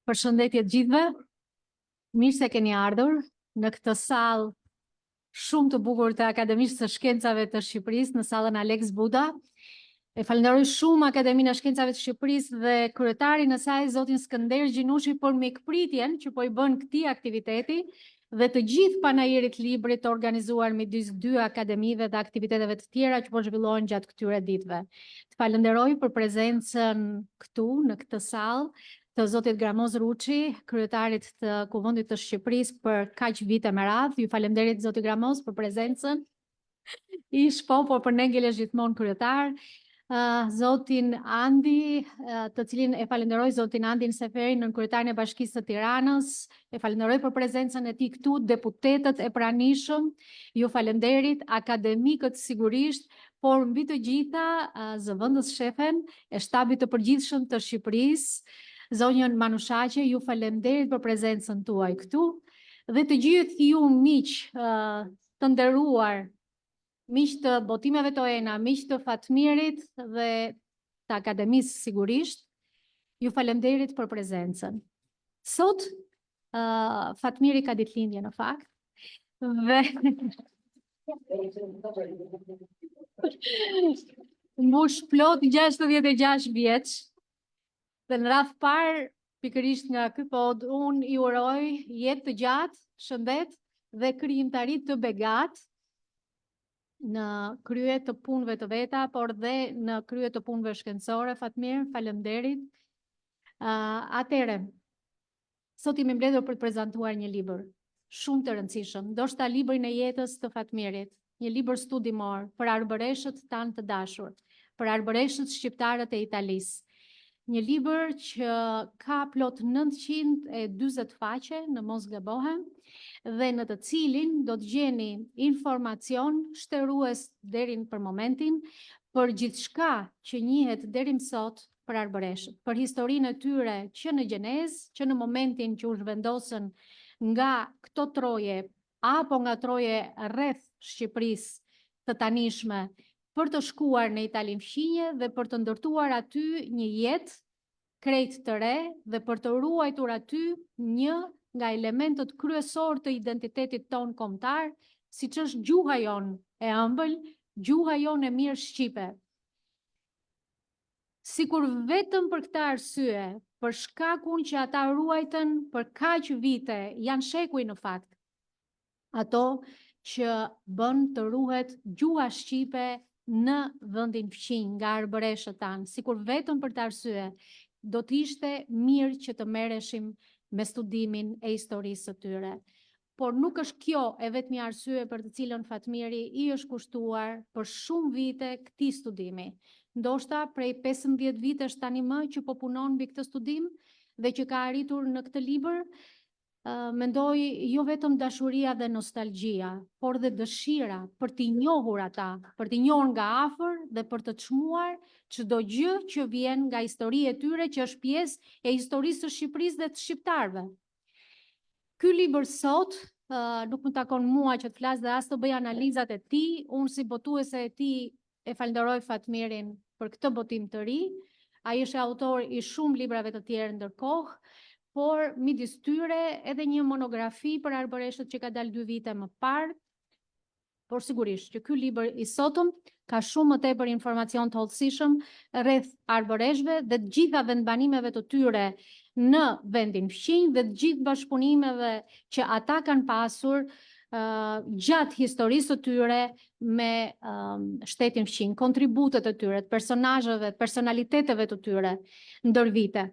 Përshëndetje të gjithëve, mirë se keni ardhur në këtë salë shumë të bukur të Akademisë së Shkencave të Shqipërisë, në sallën Alex Buda. E falenderoj shumë Akademinë e Shkencave të Shqipërisë dhe kryetarin e saj, zotin Skënder Gjinushi, për mikpritjen që po i bën këtij aktiviteti dhe të gjithë panajirit librit të organizuar midis dy akademive dhe aktiviteteve të tjera që po zhvillohen gjatë këtyre ditëve. Të falenderoj për prezencën këtu në këtë sallë të zotit Gramoz Ruçi, kryetarit të Kuvendit të Shqipërisë për kaq vite me radhë. Ju falenderit zoti Gramoz për prezencën. Por për ne ngelesh gjithmonë kryetar. Zotin Andi, të cilin e falenderoj, zotin Andin Seferi, nën kryetarin e Bashkisë së Tiranës, e falenderoj për prezencën e tij këtu, deputetët e pranishëm, ju falenderit, akademikët sigurisht, por mbi të gjitha zëvendës shefen e shtabit të përgjithshëm të Shqipërisë, zonjën Manushaqe, ju falenderit për prezencën tuaj këtu, dhe të gjithë ju miq të nderuar, miq të botimeve të OENA, miq të Fatmirit dhe të Akademisë sigurisht, ju falenderit për prezencën. Sot Fatmiri ka ditëlindje në fakt, dhe mbush plot 66 vjeç. Dhe në radhë parë, pikërisht nga ky pod, unë i uroj jetë të gjatë, shëndet dhe krijimtari të begat në krye të punëve të veta, por dhe në krye të punëve shkencore. Fatmir, faleminderit. Atëre, sot jemi mbledhur për të prezantuar një libër shumë të rëndësishëm, ndoshta librin e jetës të Fatmirit, një libër studimor për arbëreshët tanë të dashur, për arbëreshët shqiptarët e Italisë. Një libër që ka plot 940 faqe, në mos gabohem, dhe në të cilin do të gjeni informacion shtërues deri për momentin për gjithçka që njihet deri më sot për arbëreshët, për historinë e tyre që në gjenezë, që në momentin që u zhvendosën nga këto troje apo nga troje rreth Shqipërisë të tanishme, për të shkuar në Italinë fqinje dhe për të ndërtuar aty një jetë krejt të re dhe për të ruajtur aty një nga elementët kryesor të identitetit ton kombëtar, siç është gjuha jon e ëmbël, gjuha jon e mirë shqipe. Sikur vetëm për këtë arsye, për shkakun që ata ruajtën për kaq vite, janë shekuj në fakt, ato që bën të ruhet gjuha shqipe në vendin fqinj nga arbëreshët tanë, sikur vetëm për të arsye, do të ishte mirë që të merreshim me studimin e historisë së tyre. Por nuk është kjo e vetmi arsye për të cilën Fatmiri i është kushtuar për shumë vite këtij studimi. Ndoshta prej 15 vitesh tani më që po punon mbi këtë studim dhe që ka arritur në këtë libër, mendoj jo vetëm dashuria dhe nostalgjia, por dhe dëshira për t'i njohur ata, për t'i njohur nga afër dhe për të çmuar çdo gjë që vjen nga historia e tyre, që është pjesë e historisë së Shqipërisë dhe të shqiptarëve. Ky libër sot nuk më takon mua që të flas dhe as të bëj analizat e tij. Unë si botuese e tij e falenderoj Fatmirin për këtë botim të ri. Ai është autor i shumë librave të tjerë ndërkohë, por midis tyre edhe një monografi për arbëreshët që ka dalë 2 vite më parë. Por sigurisht që ky libër i sotëm ka shumë më tepër informacion të hollësishëm rreth arbëreshëve dhe të gjitha vendbanimeve të tyre në vendin fqinj dhe të gjithë bashkëpunimeve që ata kanë pasur gjatë historisë të tyre me shtetin fqinj, kontributet e tyre, të personazheve, të personaliteteve të tyre ndër vite.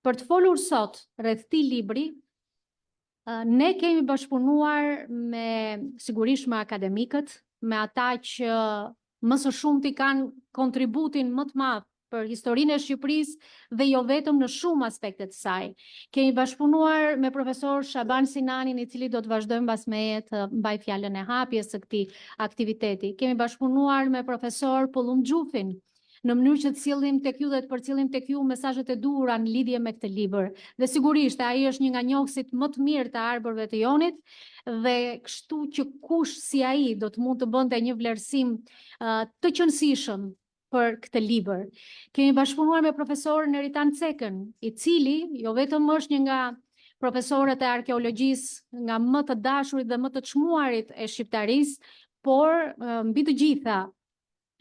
Për të folur sot rreth këtij libri, ne kemi bashkëpunuar sigurisht me akademikët, me ata që më së shumti kanë kontributin më të madh për historinë e Shqipërisë dhe jo vetëm në shumë aspekte të saj. Kemi bashkëpunuar me profesor Shaban Sinanin, i cili do të vazhdojmë mbas meje të mbaj fjalën e hapjes së këtij aktiviteti. Kemi bashkëpunuar me profesor Pullum Xhufin, në mënyrë që të sillim tek ju dhe të përcjellim tek ju mesazhet e duhura në lidhje me këtë libër. Dhe sigurisht ai është një nga njohësit më të mirë të arbërve të jonit, dhe kështu që kush si ai do të mund të bënte një vlerësim të qëndësishëm për këtë libër. Kemi bashkëpunuar me profesorin Eritan Cekën, i cili jo vetëm është një nga profesorët e arkeologjisë nga më të dashurit dhe më të çmuarit e shqiptarisë, por mbi të gjitha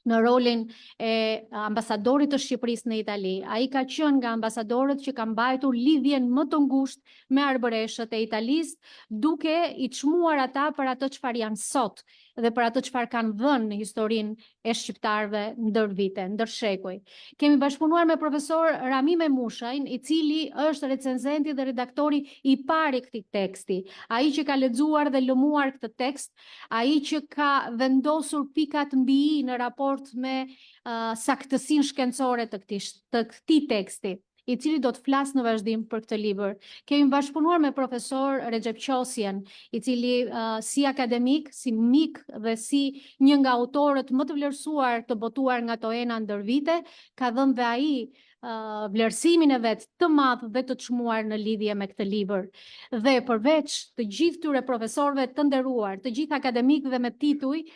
në rolin e ambasadorit të Shqipërisë në Itali. Ai ka qenë nga ambasadorët që kanë mbajtur lidhjen më të ngushtë me arbëreshët e Italisë, duke i çmuar ata për atë çfarë janë sot dhe për atë çfarë kanë dhënë në historinë e shqiptarëve ndër vite, ndër shekuj. Kemi bashkëpunuar me profesor Rami Memushajn, i cili është recenzenti dhe redaktori i parë i këtij teksti. Ai që ka lexuar dhe lëmuar këtë tekst, ai që ka vendosur pikat mbi i në raport me saktësinë shkencore të këtij teksti, i cili do të flasë në vazhdim për këtë libër. Kemi bashkëpunuar me profesor Recep Qosjen, i cili si akademik, si mik dhe si një nga autorët më të vlerësuar të botuar nga Toena ndër vite, ka dhënë dhe ai vlerësimin e vet të madh dhe të çmuar në lidhje me këtë libër. Dhe përveç të gjithë këtyre profesorëve të nderuar, të gjithë akademikëve me tituj,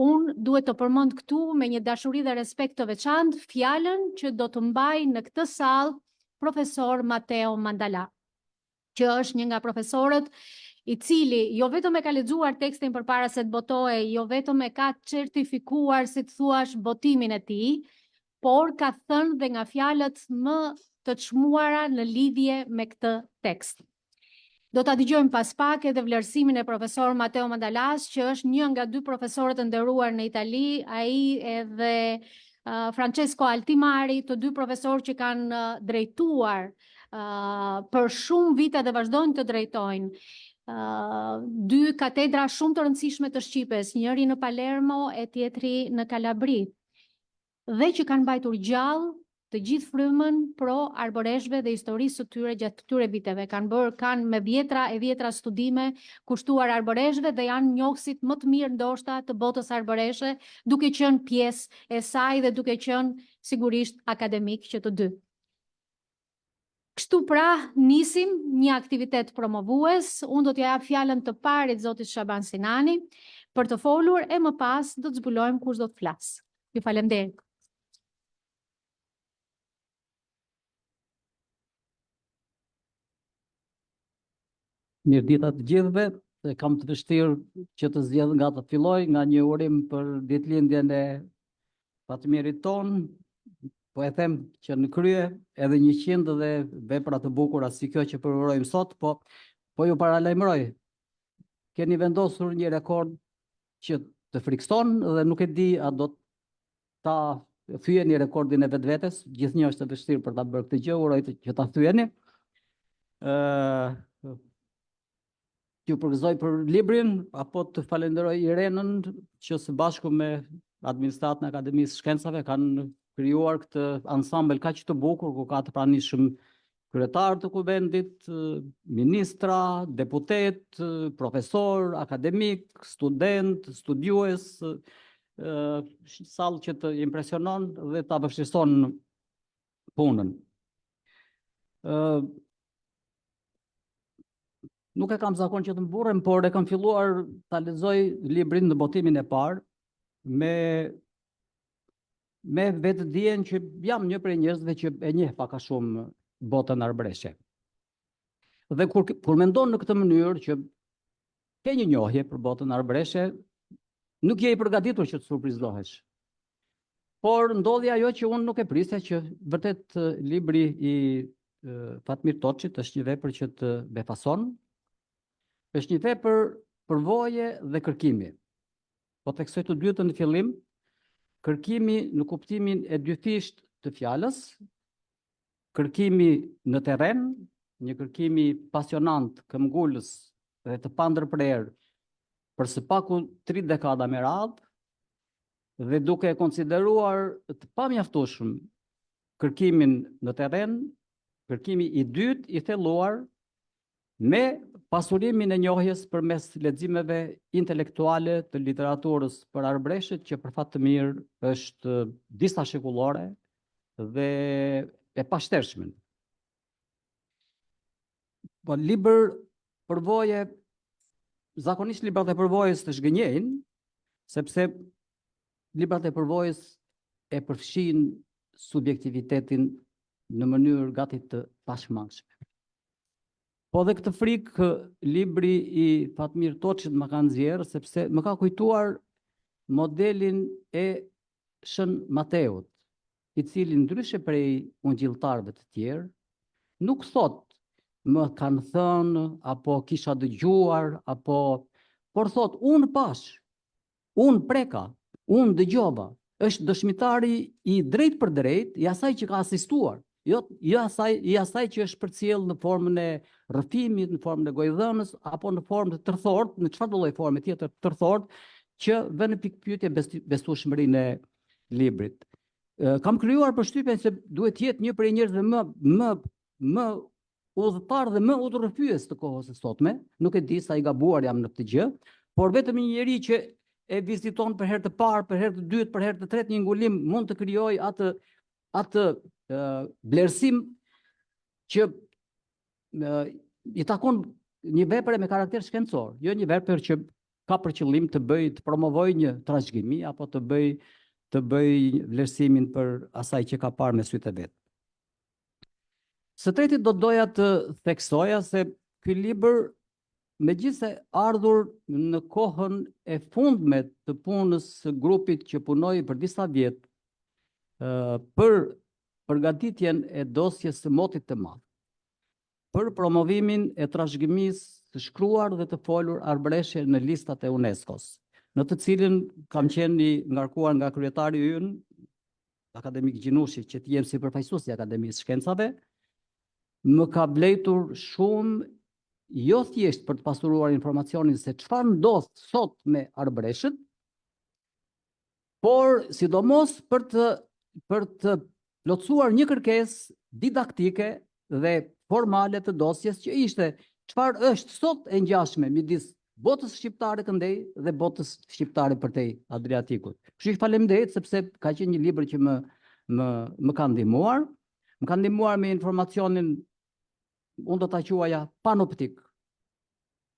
unë duhet të përmend këtu me një dashuri dhe respekt të veçantë fjalën që do të mbaj në këtë sallë profesor Matteo Mandala, që është një nga profesorët i cili jo vetëm e ka lexuar tekstin përpara se të botohej, jo vetëm e ka certifikuar, si të thuash, botimin e tij, por ka thënë dhe nga fjalët më të çmuara në lidhje me këtë tekst. Do ta dëgjojmë pas pak edhe vlerësimin e profesor Matteo Mandalas, që është një nga dy profesorët e nderuar në Itali, ai edhe Francesco Altimari, të dy profesorë që kanë drejtuar për shumë vite dhe vazhdojnë të drejtojnë dy katedra shumë të rëndësishme të Shqipës, njëri në Palermo e tjetri në Kalabri, dhe që kanë mbajtur gjallë të gjithë frymën pro arboreshve dhe historisë së tyre gjatë këtyre viteve. Kanë me vjetra e vjetra studime kushtuar arboreshve dhe janë njohësit më të mirë ndoshta të botës arboreshe, duke qenë pjesë e saj dhe duke qenë sigurisht akademik që të dy. Kështu pra, nisim një aktivitet promovues. Unë do t'ja jap fjalën të parit zotit Shaban Sinani për të folur e më pas do të zbulojmë kush do të flasë. Ju falemnderit. Mirë dita të gjithëve, kam të vështirë që të zgjedh nga të filloj nga një urim për ditëlindjen e Fatmirit ton, po e them që në krye edhe 100 dhe vepra të bukura si kjo që përvojmë sot, po ju paralajmëroj. Keni vendosur një rekord që të frikson dhe nuk e di a do ta thyeni rekordin e vetvetes, gjithnjë është e vështirë për ta bërë këtë gjë, uroj që ta thyeni. Ju përgëzoj për librin, apo të falenderoj Irenën që së bashku me administratën e Akademisë Shkencave kanë krijuar këtë ansambël kaq të bukur, ku ka të pranishëm kryetar të kuvendit, ministra, deputet, profesor, akademik, student, studiues, sallë që të impresionon dhe ta vështirëson punën. Nuk e kam zakon që të mburrem, por e kam filluar ta lexoj librin në botimin e parë me vetëdijen që jam një prej njerëzve që e njeh pak a shumë botën arbëreshe. Dhe kur mendon në këtë mënyrë që ke një njohje për botën arbëreshe, nuk je i përgatitur që të surprizohesh. Por ndodhi ajo që unë nuk e prisja, që vërtet libri i Fatmir Toçit është një vepër që të befason. Është një vepër përvoje dhe kërkimi. Po theksoj të dytën në fillim, kërkimi në kuptimin e dyfisht të fjalës, kërkimi në terren, një kërkimi pasionant, këmbgulës dhe të pandërprerë për së paku 3 dekada me radhë, dhe duke konsideruar të pamjaftueshëm kërkimin në terren, kërkimi i dytë i thelluar me pasurimin e njohjes përmes leximeve intelektuale të literaturës për arbëreshët, që për fat të mirë është disa shekullore dhe e pashtershme. Po libër përvoje, zakonisht librat e përvojës të shgënjejnë, sepse librat e përvojës e përfshin subjektivitetin në mënyrë gati të pashmangshme. Po dhe këtë frikë libri i Fatmir Toçit më ka nxjerrë sepse më ka kujtuar modelin e Shën Mateut, i cili ndryshe prej ungjilltarëve të tjerë, nuk thot më kanë thënë, apo kisha dëgjuar, por thot unë pash, unë preka, unë dëgjova, është dëshmitari i drejt për drejt i asaj që ka asistuar, jo asaj që është përcjell në formën e rrëfimit, në formën e gojdhënës, apo në formë të tërthort, në çfarëdo lloj forme tjetër tërthort, që vën në pikpyetje besueshmërinë e librit. Kam krijuar përshtypjen se duhet jetë një prej njerëzve më udhëtar dhe më udhërrëfyes të kohës së sotme, nuk e di sa i gabuar jam në këtë gjë, por vetëm një njerëz që e viziton për herë të parë, për herë të dytë, për herë të tretë një ngulim mund të krijojë atë vlerësim që i takon një vepër me karakter shkencor, jo një vepër që ka për qëllim të promovojë një trashëgimi apo të bëj vlerësimin për asaj që ka parë me sytë e vet. Së treti do doja të theksoja se ky libër, megjithëse ardhur në kohën e fundme të punës së grupit që punoi për disa vjet për përgatitjen e dosjes së motit të madh, për promovimin e trashëgimisë të shkruar dhe të folur arbëreshe në listat e UNESCO-s, në të cilin kam qenë i ngarkuar nga kryetari ynë, akademik Gjinushi, që të jem si përfaqësues i Akademisë Shkencave, më ka vlejtur shumë, jo thjesht për të pasuruar informacionin se çfarë ndodh sot me arbëreshët, por sidomos për të plotësuar një kërkesë didaktike dhe formale të dosjes, që ishte çfarë është sot e ngjashme midis botës shqiptare këndej dhe botës shqiptare përtej Adriatikut. Kështu që faleminderit sepse ka qenë një libër që më ka ndihmuar. Më ka ndihmuar me informacionin, unë do ta quaja panoptik.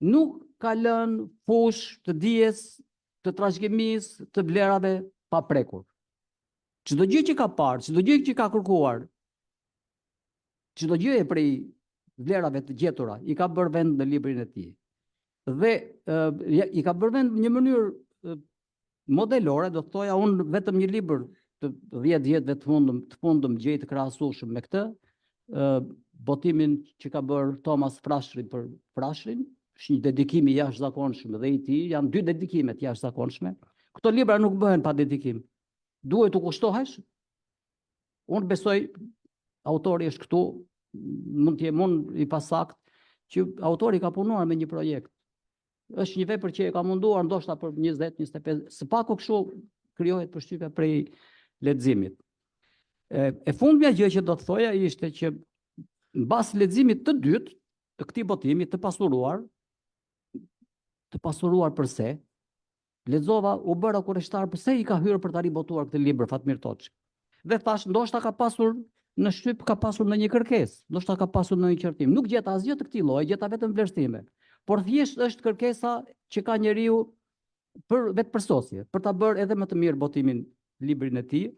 Nuk ka lënë fush të dijes, të trashëgimisë, të vlerave pa prekur. Çdo gjë që ka parë, çdo gjë që ka kërkuar, çdo gjë e prej vlerave të gjetura, i ka bërë vend në librin e tij. Dhe i ka bërë vend në një mënyrë modelore, do të thoja unë vetëm një libër të 10 vjetëve të fundëm gjej të krahasueshëm me këtë, botimin që ka bërë Thomas Frashëri për Frashërin, është një dedikim i jashtëzakonshëm dhe i tij, janë 2 dedikime të jashtëzakonshme. Këto libra nuk bëhen pa dedikim. Duhet të kushtohesh. Unë besoj autori është këtu, mund të jem unë i pasakt, që autori ka punuar me një projekt. Është një vepër që e ka munduar ndoshta për 20-25, së paku kështu krijohet përshtypja prej leximit. E fundmja gjë që do të thoja ishte që mbas leximit të dytë të këtij botimi të pasuruar përse, lexova, u bëra kurreshtar pse i ka hyrë për ta ribotuar këtë libër Fatmir Toçi. Dhe thash, ndoshta ka pasur në shtyp, ka pasur në një kërkesë, ndoshta ka pasur në një qërtim. Nuk gjeta asgjë të këtij lloji, gjeta vetëm vlerësime. Por thjesht është kërkesa që ka njeriu për vetë përsosje, për ta bërë edhe më të mirë botimin librin e tij,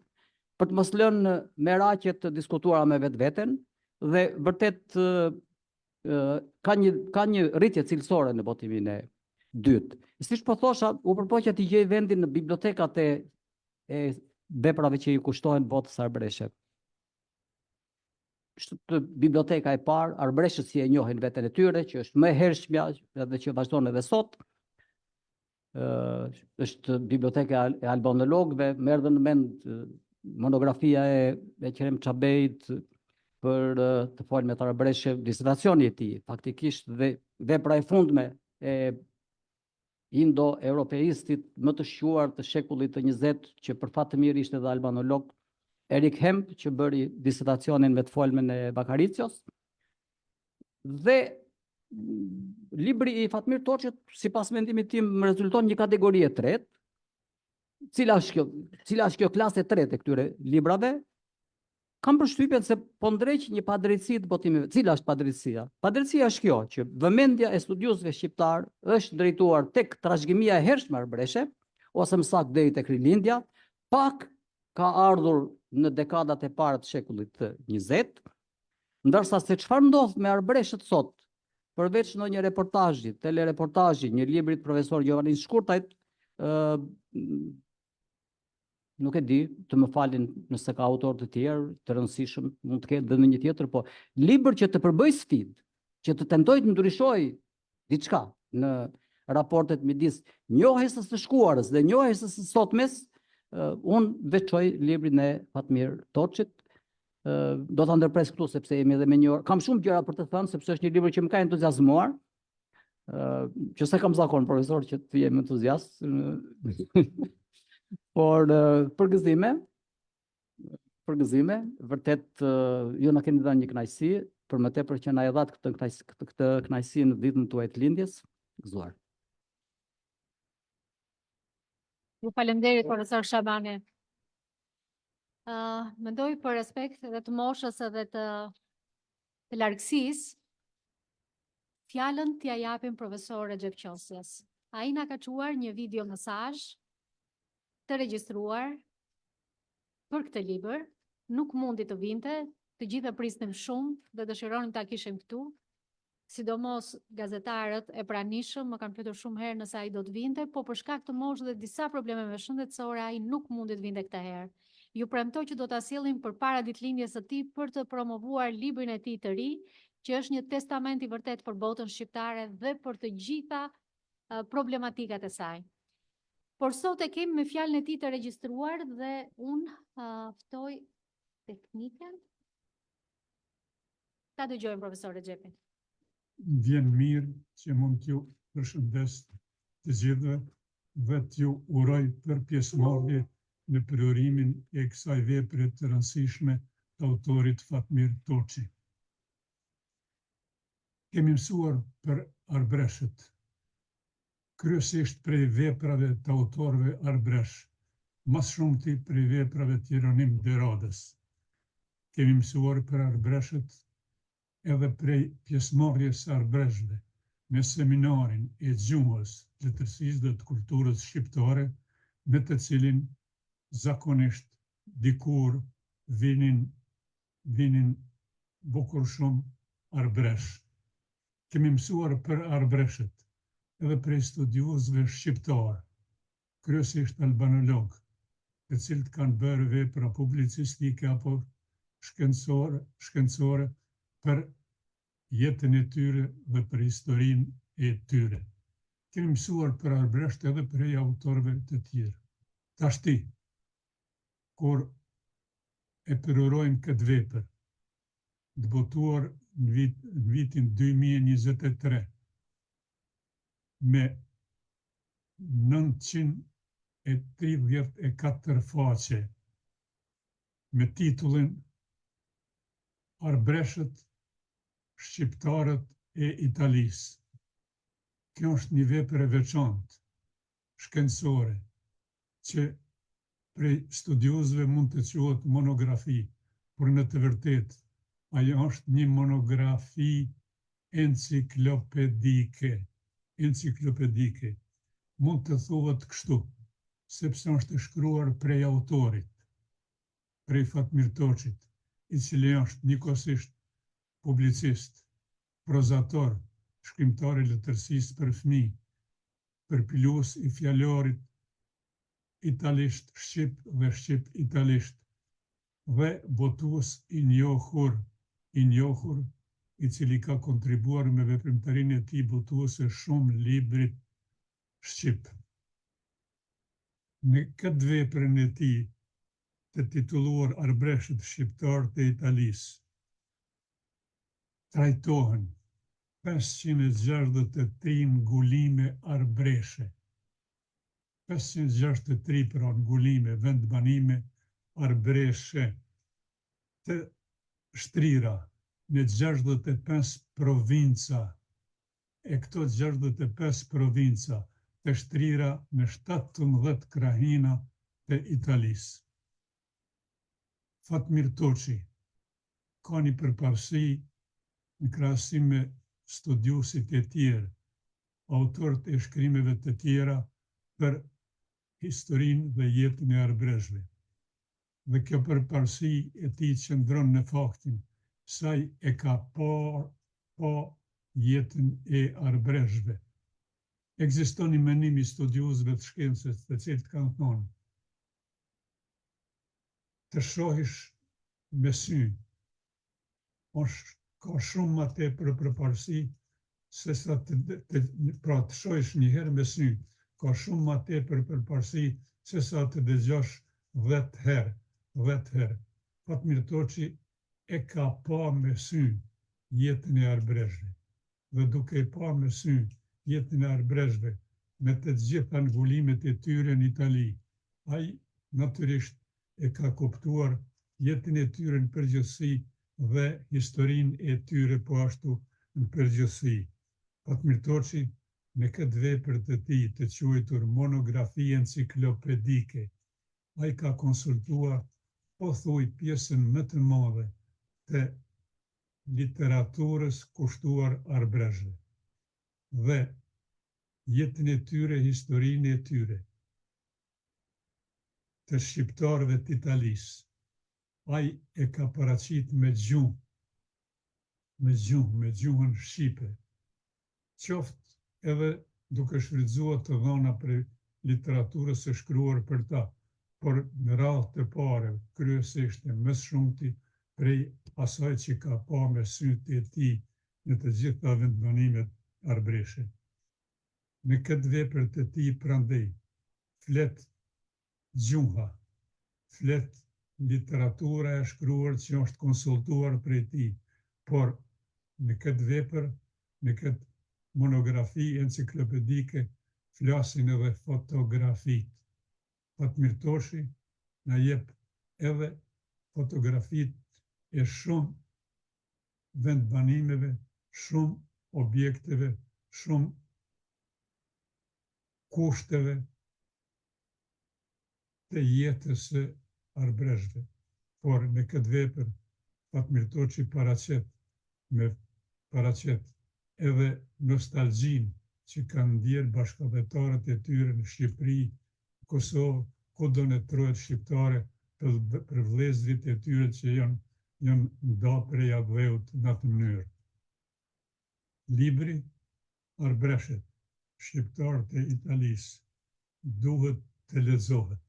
për të mos lënë merakje të diskutuara me vetveten dhe vërtet ka një rritje cilësore në botimin e dytë. Siç po thosha, u përpoqja të gjej vendin në bibliotekat e veprave që i kushtohen botës arbëreshe. Biblioteka e parë, arbëreshët si e njohin veten e tyre, që është më e hershmja dhe që vazhdon edhe sot, është biblioteka e albanologëve, më erdhën në mend monografia e Kerem Çabeit për të folme të arbëreshe, disertacioni e tij, faktikisht dhe vepra e fundme e indo-europeistit më të shquar të shekullit të 20, që për fat të mirë ishte dhe albanolog, Erik Hemp, që bëri disertacionin me të folmen e Bakaricios. Dhe libri i Fatmir Toçit, sipas mendimit tim, më rezulton një kategori e tretë. Cila është kjo klasë e tretë e këtyre librave? Kam përshtypjen se po ndreq një padrejtësi të botimeve. Cila është padrejtësia? Padrejtësia është kjo, që vëmendja e studiosëve shqiptar është drejtuar tek trashëgimia e hershme arbëreshe, ose më saktë deri tek rilindja, pak ka ardhur në dekadat e parë të shekullit të 20, ndërsa se çfarë ndodh me arbreshët sot, përveç në një reportazhi, telereportazhi, një librit profesor Giovannin Shkurtajt, nuk e di, të më falin nëse ka autor të tjerë, të rëndësishëm, mund të ketë dhe në një tjetër, po libër që të përbëj sfidë, që të tentoj të ndryshoj diçka në raportet midis njohjesës së shkuarës dhe njohjesës së sotmes, unë veçoj librin e Fatmir Toçit. Do ta ndërpres këtu sepse jemi edhe me një orë. Kam shumë gjëra për të thënë sepse është një libër që më ka entuziazmuar. Që se kam zakon profesor që të jem entuziast. Por përgëzime, vërtet ju na keni dhënë një kënaqësi, për më tepër që na e dhat këtë kënaqësi në ditën tuaj të lindjes. Gëzuar. Ju falenderit profesor Shabani. Mendoj për respekt edhe të moshës edhe të largësisë, fjalën t'ja japim profesor Recep Qosjes. Ai na ka çuar një video mesazh të regjistruar për këtë libër, nuk mundi të vinte, të gjitha prisnim shumë dhe dëshironim ta kishim këtu. Sidomos gazetarët e pranishëm më kanë pyetur shumë herë nëse ai do të vinte, po për shkak të moshës dhe disa problemeve shëndetësore ai nuk mundi të vinte këtë herë. Ju premtoj që do ta sjellim përpara ditëlindjes së tij për të promovuar librin e tij të ri, që është një testament i vërtet për botën shqiptare dhe për të gjitha problematikat e saj. Por sot e kemi me fjalën e tij të regjistruar dhe unë ftoj teknikën. Ta dëgjojmë profesor Rexhepin. Vjen mirë që mund t'ju përshëndes të gjithëve dhe t'ju uroj për pjesëmarrje në përdorimin e kësaj vepre të rëndësishme të autorit Fatmir Toçi. Kemi mësuar për arbreshët, kryesisht prej veprave të autorëve arbresh, mas shumti prej veprave të Jeronim Derodës. Kemi mësuar për arbreshët edhe prej pjesëmarrjes së arbreshëve në seminarin e gjuhës, letërsisë dhe të kulturës shqiptare, në të cilin zakonisht dikur vinin bukur shumë arbresh. Kemi mësuar për arbreshët edhe prej studiuesve shqiptar, kryesisht albanolog, të cilët kanë bërë vepra publicistike apo shkencore për jetën e tyre dhe për historinë e tyre. Kemi mësuar për arbresht edhe prej autorëve të tjerë. Tashti, kur e përorojmë këtë vepër, të botuar në vitin 2023, me 934 faqe, me titullin Arbreshët, Shqiptarët e Italisë. Kjo është një vepër e veçantë, shkencore, që prej studiuesve mund të quhet monografi, por në të vërtetë ajo është një monografi enciklopedike. Mund të thuhet kështu, sepse është shkruar prej autorit, prej Fatmir Toçit, i cili është njëkohësisht publicist, prozator, shkrimtar i letërsisë për fëmijë, përpilues i fjalorit italisht shqip dhe shqip italisht, dhe botues i njohur, i cili ka kontribuar me veprimtarinë e tij botuese shumë librit shqip. Në këtë veprën e tij të titulluar Arbreshët shqiptarët e Italisë, trajtohen 563 ngulime arbreshe. 563 pra ngulime, vendbanime arbreshe të shtrira në 65 provinca, e këto 65 provinca të shtrira në 17 krahina të Italisë. Fatmir Toçi ka një përparësi në krahasim me studiuesit e tjerë, autorët e shkrimeve të tjera për historinë dhe jetën e arbreshëve. dhe kjo përparësi e tij qëndron në faktin se ai e ka pa jetën e arbreshve. Ekziston një menim i studiosëve të shkencës të cilët kanë thonë të shohish me sy ka shumë më tepër përparësi se sa pra të shohish një herë me sy ka shumë më tepër përparësi se sa të dëgjosh 10 herë. Fatmir Toçi e ka pa me sy jetën e arbreshve dhe duke e pa me sy jetën e arbreshve me të gjitha ngulimet e tyre në Itali, ai natyrisht e ka kuptuar jetën e tyre në përgjithësi dhe historinë e tyre po ashtu në përgjithësi. Fatmir Toçi në këtë vepër të tij të quajtur monografi enciklopedike, ai ka konsultuar pothuaj pjesën më të madhe të literaturës kushtuar arbreshve dhe jetën e tyre, historinë e tyre të shqiptarëve të Italisë. Ai e ka paraqit me gjuhën shqipe, qoftë edhe duke shfrytzuar të dhëna për literaturës së shkruar për ta, por në radhë të parë, kryesisht e më shumti prej asaj që ka pa me sytë e tij në të gjitha vendbanimet arbreshe. Në këtë vepër të tij prandej flet gjuha, flet literatura e shkruar që është konsultuar prej tij, por në këtë vepër, në këtë monografi enciklopedike, flasin edhe fotografitë. Fatmir Toçi na jep edhe fotografitë e shumë vendbanimeve, shumë objekteve, shumë kushteve të jetës së arbreshve. Por në këtë vepër Fatmir Toçi paraqet edhe nostalgjinë që kanë ndjerë bashkëdhetarët e tyre në Shqipëri, Kosovë, kudo në trojet shqiptare për vëllezërit e tyre që janë nda prej Adheut në atë mënyrë. Libri Arbreshet, shqiptarët e Italisë, duhet të lexohet.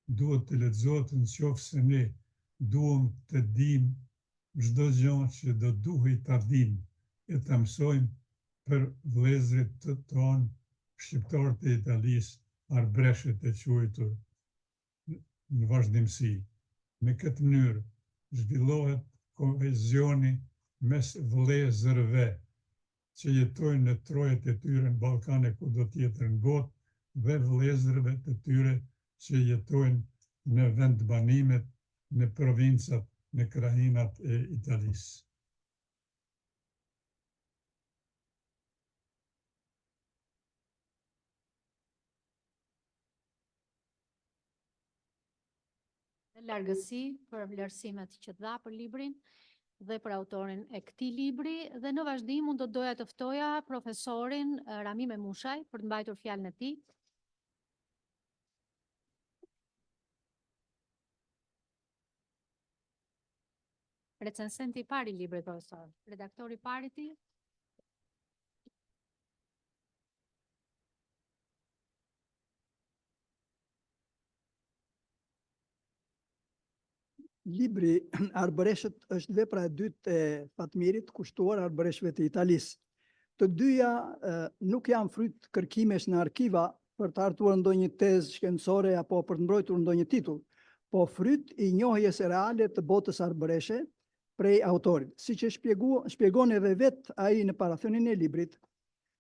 Duhet të lexohet nëse ne duam të dimë çdo gjë që do duhej ta dimë e ta mësojmë për vëllezërit tonë, shqiptarët e Italisë, arbreshet e quajtur në vazhdimsi. Në këtë mënyrë zhvillohet kohezioni mes vëllezërve që jetojnë në trojet e tyre në Ballkan e kudo tjetër në botë dhe vëllezërve të tyre që jetojnë në vendbanimet, në provincat, në krahinat e Italisë. Në largësi për vlerësimet që dha për librin dhe për autorin e këtij libri, dhe në vazhdim unë do doja të ftoja profesorin Rami Memushaj për të mbajtur fjalën e tij. Recensenti i parë i librit, profesor, redaktori i parë i tij. Libri Arbëreshet është vepra e dytë e Fatmirit kushtuar arbreshve të Italisë. Të dyja nuk janë fryt kërkimesh në arkiva për të hartuar ndonjë tezë shkencore apo për të mbrojtur ndonjë titull, po fryt i njohjes reale të botës arbëreshe prej autorit. Siç e shpjegon edhe vetë ai në parathënien e librit,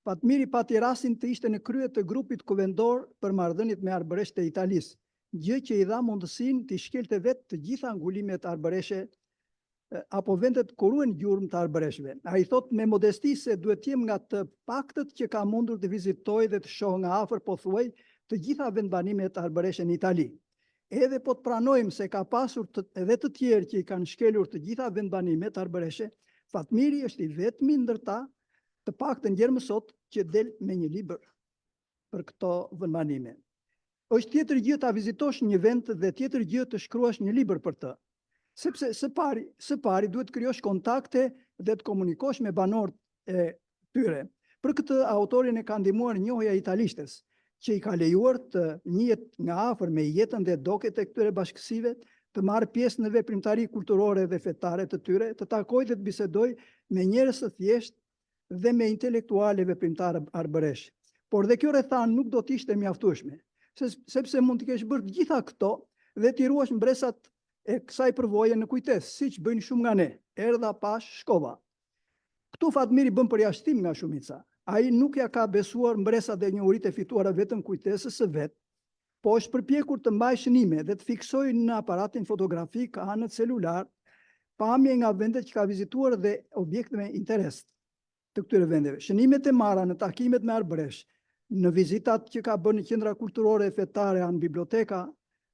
Fatmiri pati rastin të ishte në krye të grupit kuvendor për marrëdhëniet me arbëresht e Italisë, gjë që i dha mundësinë të shkelte vetë të gjitha ngulimet arbëreshe apo vendet ku ruhen gjurmë të arbëreshve. Ai thot me modesti se duhet jem nga të paktët që ka mundur të vizitoj dhe të shoh nga afër pothuaj të gjitha vendbanimet arbëreshe në Itali. Edhe po të pranojmë se ka pasur edhe të tjerë që i kanë shkelur të gjitha vendbanimet arbëreshe, Fatmiri është i vetmi ndër ta, të paktën deri më sot, që del me një libër për këto vendbanime. Është tjetër gjë ta vizitosh një vend dhe tjetër gjë të shkruash një libër për të. Sepse së pari duhet të krijosh kontakte dhe të komunikosh me banorët e tyre. Për këtë autorin e ka ndihmuar njohja e italishtes, që i ka lejuar të njihet nga afër me jetën dhe doket e këtyre bashkësive, të marrë pjesë në veprimtari kulturore dhe fetare të tyre, të takoj dhe të bisedoj me njerëz të thjeshtë dhe me intelektuale veprimtarë arbëresh. Por dhe kjo rrethan nuk do të ishte mjaftueshme, sepse mund të kesh bërë të gjitha këto dhe t'i ruash mbresat e kësaj përvoje në kujtesë, siç bëjnë shumë nga ne. Erdha, pash, shkova. Këtu Fatmiri bën përjashtim nga shumica. Ai nuk ja ka besuar mbresat dhe njohuritë e fituara vetëm kujtesës së vet, po është përpjekur të mbajë shënime dhe të fiksojë në aparatin fotografik anët celular pamje nga vendet që ka vizituar dhe objekte me interes të këtyre vendeve. Shënimet e marra në takimet me arbëresh, në vizitat që ka bërë në qendra kulturore e fetare, në biblioteka,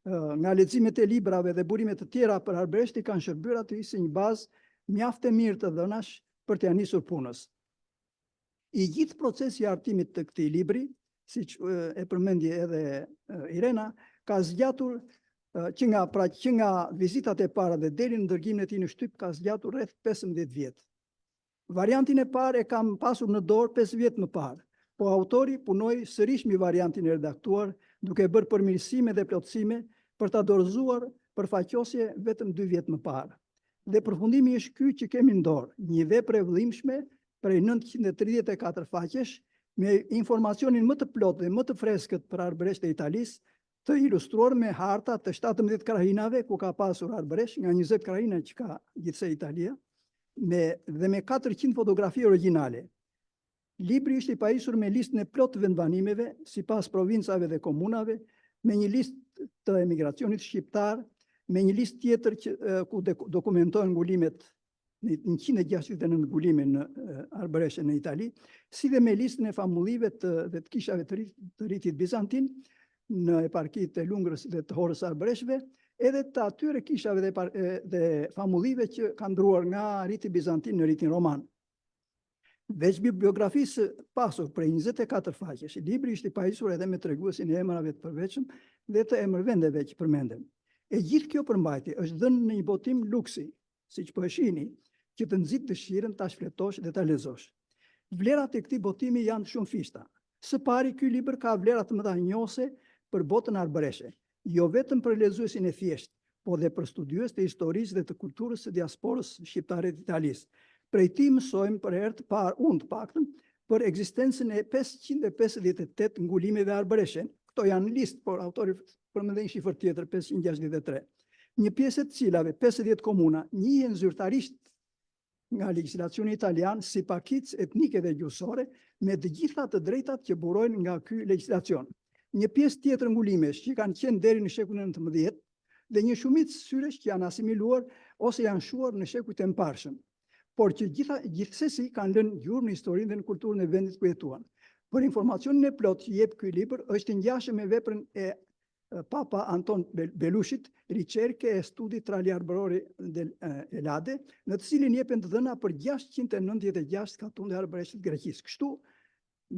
nga leximet e librave dhe burimet të tjera për arbëresht i kanë shërbyer aty si një bazë mjaft e mirë të dhënash për të nisur punës. I gjithë procesi i artimit të këtij libri, siç e përmendi edhe Irena, ka zgjatur që nga vizitat e para dhe deri në dërgimin e tij në shtyp ka zgjatur rreth 15 vjet. Variantin e parë e kam pasur në dorë 5 vjet më parë, po autori punoi sërish mbi variantin e redaktuar, duke bërë përmirësime dhe plotësime për ta dorëzuar përfaqësje vetëm 2 vjet më parë. Dhe përfundimi është ky që kemi në dorë, një vepër e vëllimshme prej 934 faqesh, me informacionin më të plotë dhe më të freskët për arbëresht e Italisë, të ilustruar me harta të 17 krahinave ku ka pasur arbëresh, nga 20 krahina që ka gjithsej Italia, dhe me 400 fotografi origjinale. Libri ishte i pajisur me listën e plot vendbanimeve, sipas provincave dhe komunave, me një listë të emigracionit shqiptar, me një listë tjetër ku dokumentohen ngulimet, 169 ngulime në arbëreshe në Itali, si dhe me listën e famullive dhe të kishave të rritit bizantin, në eparkitë e Lungrës dhe të Horës arbëreshve, edhe të atyre kishave dhe famullive që kanë ndruar nga rriti bizantin në rritin roman. Veç bibliografisë pasur prej 24 faqesh, libri ishte i pajisur edhe me treguesin e emrave të përveçëm dhe të emërvendeve që përmendem. E gjithë kjo përmbajtje është dhënë në një botim luksi, siç po e shihni, që të nxit dëshirën ta shfletosh dhe ta lexosh. Vlerat e këtij botimi janë shumë fishta. Së pari, ky libër ka vlera të mëdha njohëse për botën arbëreshe, jo vetëm për lexuesin e thjeshtë, po dhe për studiues të historisë dhe të kulturës së diasporës shqiptare të Italisë. Prej tij mësojmë për herë të parë, unë të paktën, për ekzistencën e 558 ngulimeve arbëreshe. Këto janë listë, por autori përmend një shifër tjetër, 563. Një pjesë e të cilave 50 komuna njihen zyrtarisht nga legjislacioni italian si pakicë etnike dhe gjuhësore, me të gjitha të drejtat që burojnë nga ky legjislacion. Një pjesë tjetër ngulimesh që kanë qenë deri në shekullin 19 dhe një shumicë syresh që janë asimiluar ose janë shuar në shekujt e mparshëm, por që gjithsesi kanë lënë gjurmë në historinë dhe në kulturën e vendit ku jetuan. Për informacionin e plotë që jep ky libër është i ngjashëm me veprën e Papa Anton Belushit, Ricerche e studi tra gli arbërori Elade, në të cilin jepen të dhëna për 696 katunde arbëreshët greqisë. Kështu,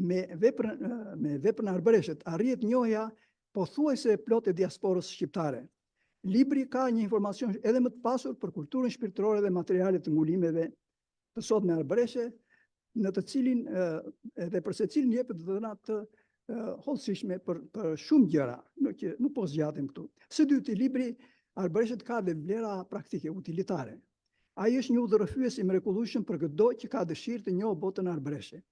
me veprën arbëreshet arrihet njohja pothuajse e plotë e diasporës shqiptare. Libri ka një informacion edhe më të pasur për kulturën shpirtërore dhe materialet të ngulimeve të sotme arbëreshe, në të cilin edhe për secilin jepet dhëna të hollësishme për shumë gjëra, nuk po zgjatem këtu. Së dyti, libri arbëreshet ka dhe vlera praktike utilitare. Ai është një udhërrëfyes i mrekullueshëm për çdo që ka dëshirë të njohë botën arbëreshe.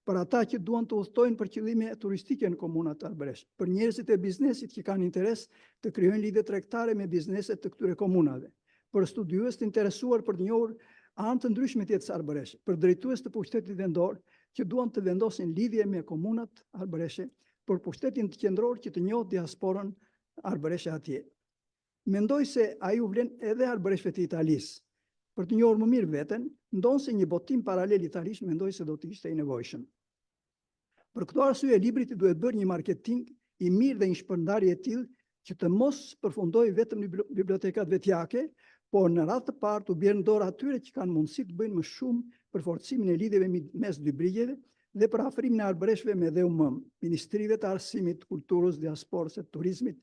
Për ata që duan të udhtojnë për qëllime turistike në komunat arbëresh, për njerëzit e biznesit që kanë interes të krijojnë lidhje tregtare me bizneset të këtyre komunave, për studiues të interesuar për të njohur anë të ndryshme të jetës arbëreshe, për drejtues të pushtetit vendor që duan të vendosin lidhje me komunat arbëreshe, për pushtetin të qendror që të njohë diasporën arbëreshe atje. Mendoj se ai u vlen edhe arbëreshëve të Italisë. Për të njohur më mirë veten, ndonë se një botim paralel italisht mendoj se do të ishte i nevojshëm. Për këtë arsye, libri duhet bërë një marketing i mirë dhe një shpërndarje e tillë që të mos përfundojë vetëm në bibliotekat vetjake, por në radhë të parë të bjerë në dorë atyre që kanë mundësi të bëjnë më shumë për forcimin e lidhjeve mes dy brigjeve, dhe për afrimin e arbreshve me DEUM, Ministrive të Arsimit, Kulturës, Diasporës e Turizmit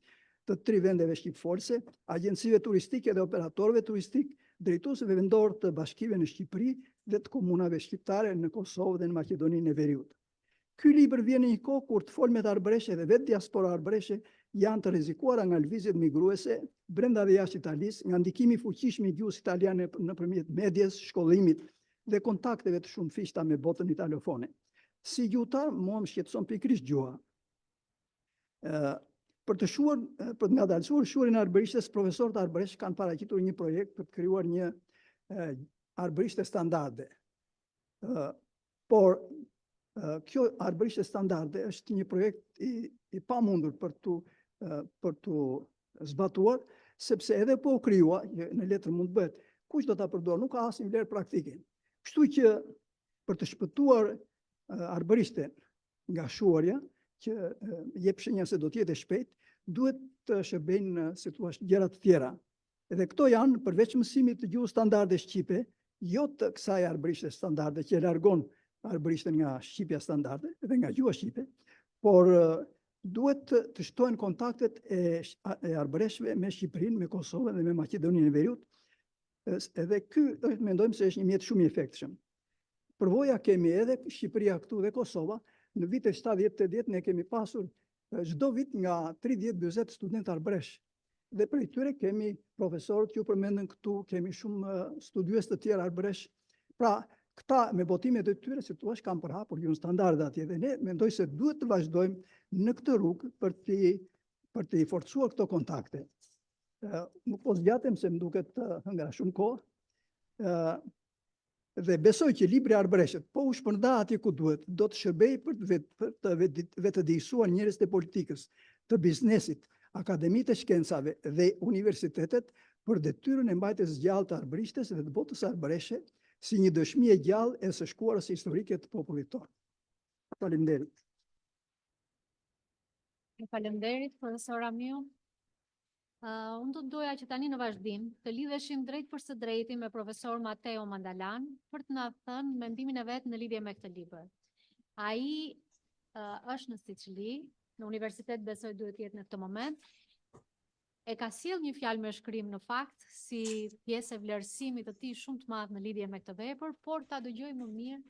të 3 vendeve shqipëfolse, agjencive turistike dhe operatorëve turistik, drejtuesve vendor të bashkive në Shqipëri dhe të komunave shqiptare në Kosovë dhe në Maqedoninë e Veriut. Ky libër vjen në një kohë kur të folmet arbëreshe dhe vetë diaspora arbëreshe janë të rrezikuara nga lëvizjet migruese brenda dhe jashtë Italisë, nga ndikimi i fuqishëm i gjuhës italiane nëpërmjet medias, shkollimit dhe kontakteve të shumëfishta me botën italofone. Si gjuhëtar, mua më shqetëson pikërisht gjuha. Për të ngadalësuar shuarin e arbërishtes, profesorët arbëresh kanë paraqitur një projekt për të krijuar një arbërishte standarde. Por kjo arbërishte standarde është një projekt i pamundur për të zbatuar, sepse edhe po u krijua, në letër mund të bëhet, kush do ta përdorë, nuk ka asnjë vlerë praktike. Kështu që për të shpëtuar arbërishten nga shuarja, që jep shenja se do të jetë shpejt, duhet të shërbejnë si thua gjëra të tjera. Edhe këto janë përveç mësimit të gjuhës standarde shqipe, jo të kësaj arbërishte standarde që largon arbërishten nga shqipja standarde dhe nga gjuha shqipe, por duhet të shtohen kontaktet e arbëreshve me Shqipërinë, me Kosovën dhe me Maqedoninë e Veriut. Edhe ky mendojmë se është një mjet shumë i efektshëm. Përvoja kemi edhe Shqipëria këtu dhe Kosova. Në vitet 70-80 ne kemi pasur çdo vit nga 30-40 studentë arbëresh. Dhe për tyre kemi profesorët që u përmendën këtu, kemi shumë studiues të tjerë arbëresh. Pra, këta me botimet e tyre, si thua, kanë përhapur gjuhën standarde atje dhe ne mendoj se duhet të vazhdojmë në këtë rrugë për të i forcuar këto kontakte. Nuk po zgjatem se më duket nga shumë kohë. Dhe besoj që libri arbëreshet, po u shpërnda atje ku duhet, do të shërbej për të vetëdijsuar njerëz të politikës, të biznesit, akademitë e shkencave dhe universitetet për detyrën e mbajtjes gjallë të arbërishtes dhe të botës arbëreshe si një dëshmi e gjallë e së shkuarës historike të popullit tonë. Faleminderit. Faleminderit, profesor Ramiu. Unë do të doja që tani në vazhdim të lidheshim drejt për së drejti me profesor Mateo Mandalan për të na thënë mendimin e vet në lidhje me këtë libër. Ai është në Sicili, në universitet besoj duhet jetë në këtë moment. E ka sjell një fjalë me shkrim në fakt si pjesë e vlerësimit të tij shumë të madh në lidhje me këtë vepër, por ta dëgjoj më mirë.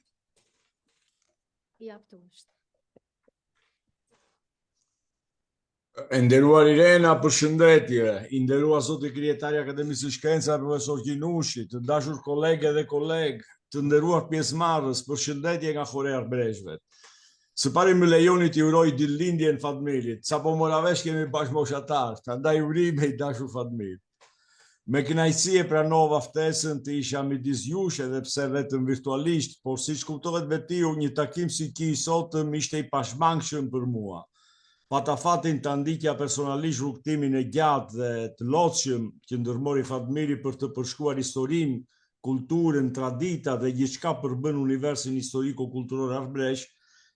I aftueshëm. Nderuar Irena, përshëndetje. I nderuar zoti kryetari i Akademisë së Shkencave, profesor Gjinushi, të dashur kolegë dhe kolegë, të nderuar pjesëmarrës, përshëndetje nga Hore e Arbreshve. Së pari më lejoni t'i uroj ditëlindjen Fatmirit, sapo mora vesh kemi bashkëmoshatar, prandaj urime i dashur Fatmir. Me kënaqësi e pranova ftesën të isha midis jush edhe pse vetëm virtualisht, por siç kuptohet vetiu, një takim si ky sot më ishte i pashmangshëm për mua. Pata fatin të ndikja personalisht rrugtimin e gjatë dhe të lodhshëm që ndërmori Fatmiri për të përshkruar historinë, kulturën, tradita dhe gjithçka përbën universin historiko-kulturor arbëresh,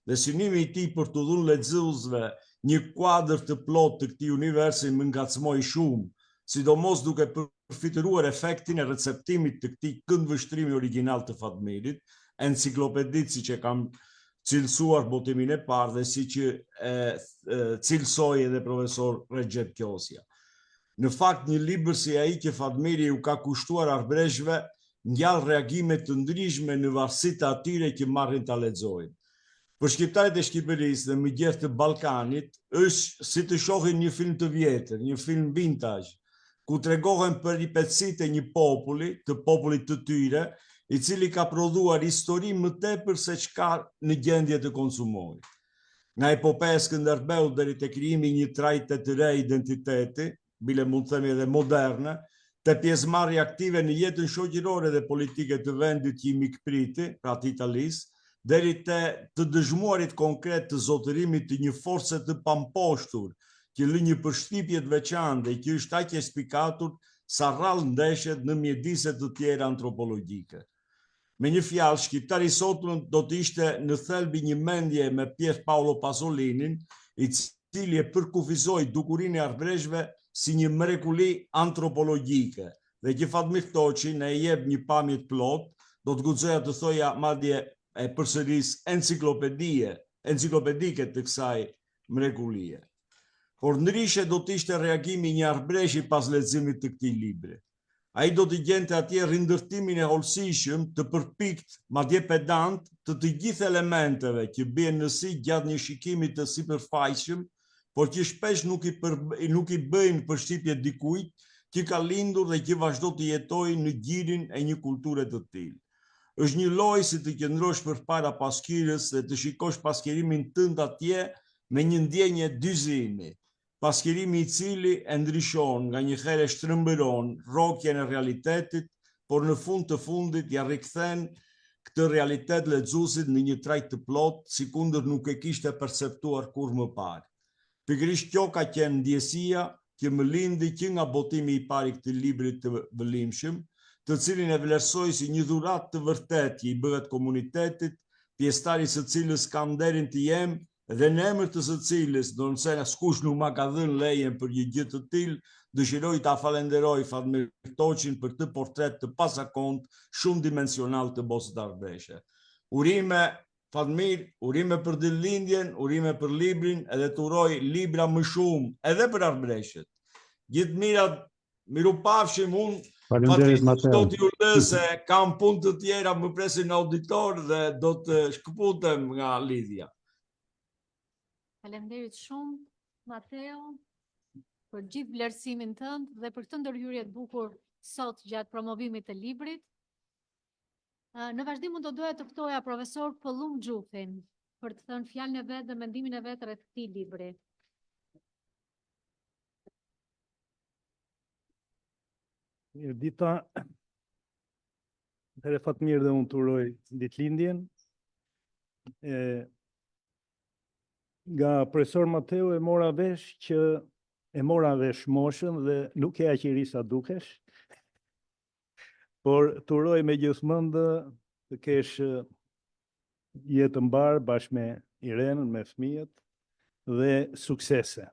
dhe synimi i tij për të dhënë lexuesve një kuadër të plotë të këtij universi më ngacmoi shumë, sidomos duke përfituar efektin e receptimit të këtij këndvështrimi origjinal të Fatmirit, enciklopedit siç e kam cilësuar botimin e parë dhe si që cilësoi edhe profesor Recep Kjosja. Në fakt, një libër si ai që Fatmiri u ka kushtuar arbreshve ngjall reagime të ndryshme në varësi të atyre që marrin ta lexojnë. Për shqiptarët e Shqipërisë dhe mëngjes të Ballkanit, është si të shohin një film të vjetër, një film vintage, ku tregohen peripecitë e një populli, të popullit të tyre, i cili ka prodhuar histori më tepër se çka në gjendje të konsumojë. Nga epopeja e Skënderbeut deri te krijimi i një trajte të re identiteti, bile mund të themi edhe moderne, te pjesëmarrja aktive në jetën shoqërore dhe politike të vendit që i mikpriti, pra të Italisë, deri te të dëzhmuarit konkret të zotërimit të një force të pamposhtur, që lë një përshtypje të veçantë dhe që është aq e spikatur sa rrallë ndeshet në mjediset të tjera antropologjike. Me një fjalë, shqiptari sotëm do të ishte në thelbi një mendje me Pier Paolo Pasolinin, i cili e përkufizoi dukurinë e arbreshve si një mrekulli antropologjike, dhe që Fatmir Toçi ne jep një pamje të plot, do të guxoja të thoja madje e përsëris enciklopedike të kësaj mrekullie. Por ndryshe do të ishte reagimi një arbreshi pas leximit të këtij libri. Ai do të gjente atje rindërtimin e holësishëm të përpikt, madje pedant, të gjithë elementeve që bien në sy gjatë një shikimi të sipërfaqshëm, por që shpesh nuk i bëjnë përshtypje dikujt që ka lindur dhe që vazhdo të jetojë në gjirin e një kulture të tillë. Është një lojë si të qëndrosh përpara paskyrës dhe të shikosh paskirimin tënd atje me një ndjenjë dyzimi. Paskirimi i cili e ndryshon, nga një herë shtrëmbëron rrokjen e realitetit, por në fund të fundit ja rikthen këtë realitet lexuesit në një trajt të plot, sikundër nuk e kishte perceptuar kurrë më parë. Pikërisht kjo ka qenë ndjesia që më lindi që nga botimi i parë i këtij libri të vëllimshëm, të cilin e vlerësoj si një dhuratë të vërtetë që i bëhet komunitetit, pjesëtari së cilës kam nderin të jem, dhe në emër të së cilës, do nëse askush nuk ma ka dhënë lejen për një gjë të tillë, dëshiroj ta falenderoj Fatmir Toçin për këtë portret të pasakont, shumë dimensional të Bosët Arbreshe. Urime Fatmir, urime për ditëlindjen, urime për librin, edhe të uroj libra më shumë, edhe për Arbreshet. Gjithë mirat, mirupafshim, unë Faleminderit Fatmir, do Mateo. t'ju lë se kam punë të tjera, më presin auditor dhe do të shkëputem nga lidhja. Faleminderit shumë, Mateo, për gjithë vlerësimin tënd dhe për këtë ndërhyrje të bukur sot gjatë promovimit të librit. Në vazhdim unë do doja të ftoja profesor Pëllum Xhufin për të thënë fjalën e vet dhe mendimin e vet rreth këtij libri. Mirë dita, herë Fatmir dhe unë të uroj ditëlindjen. Nga profesor Mateo e mora vesh moshën dhe nuk e aqiri sa dukesh, por të uroj me gjithmëndë të kesh jetë mbar bashkë me Irenën, me fëmijët dhe suksese.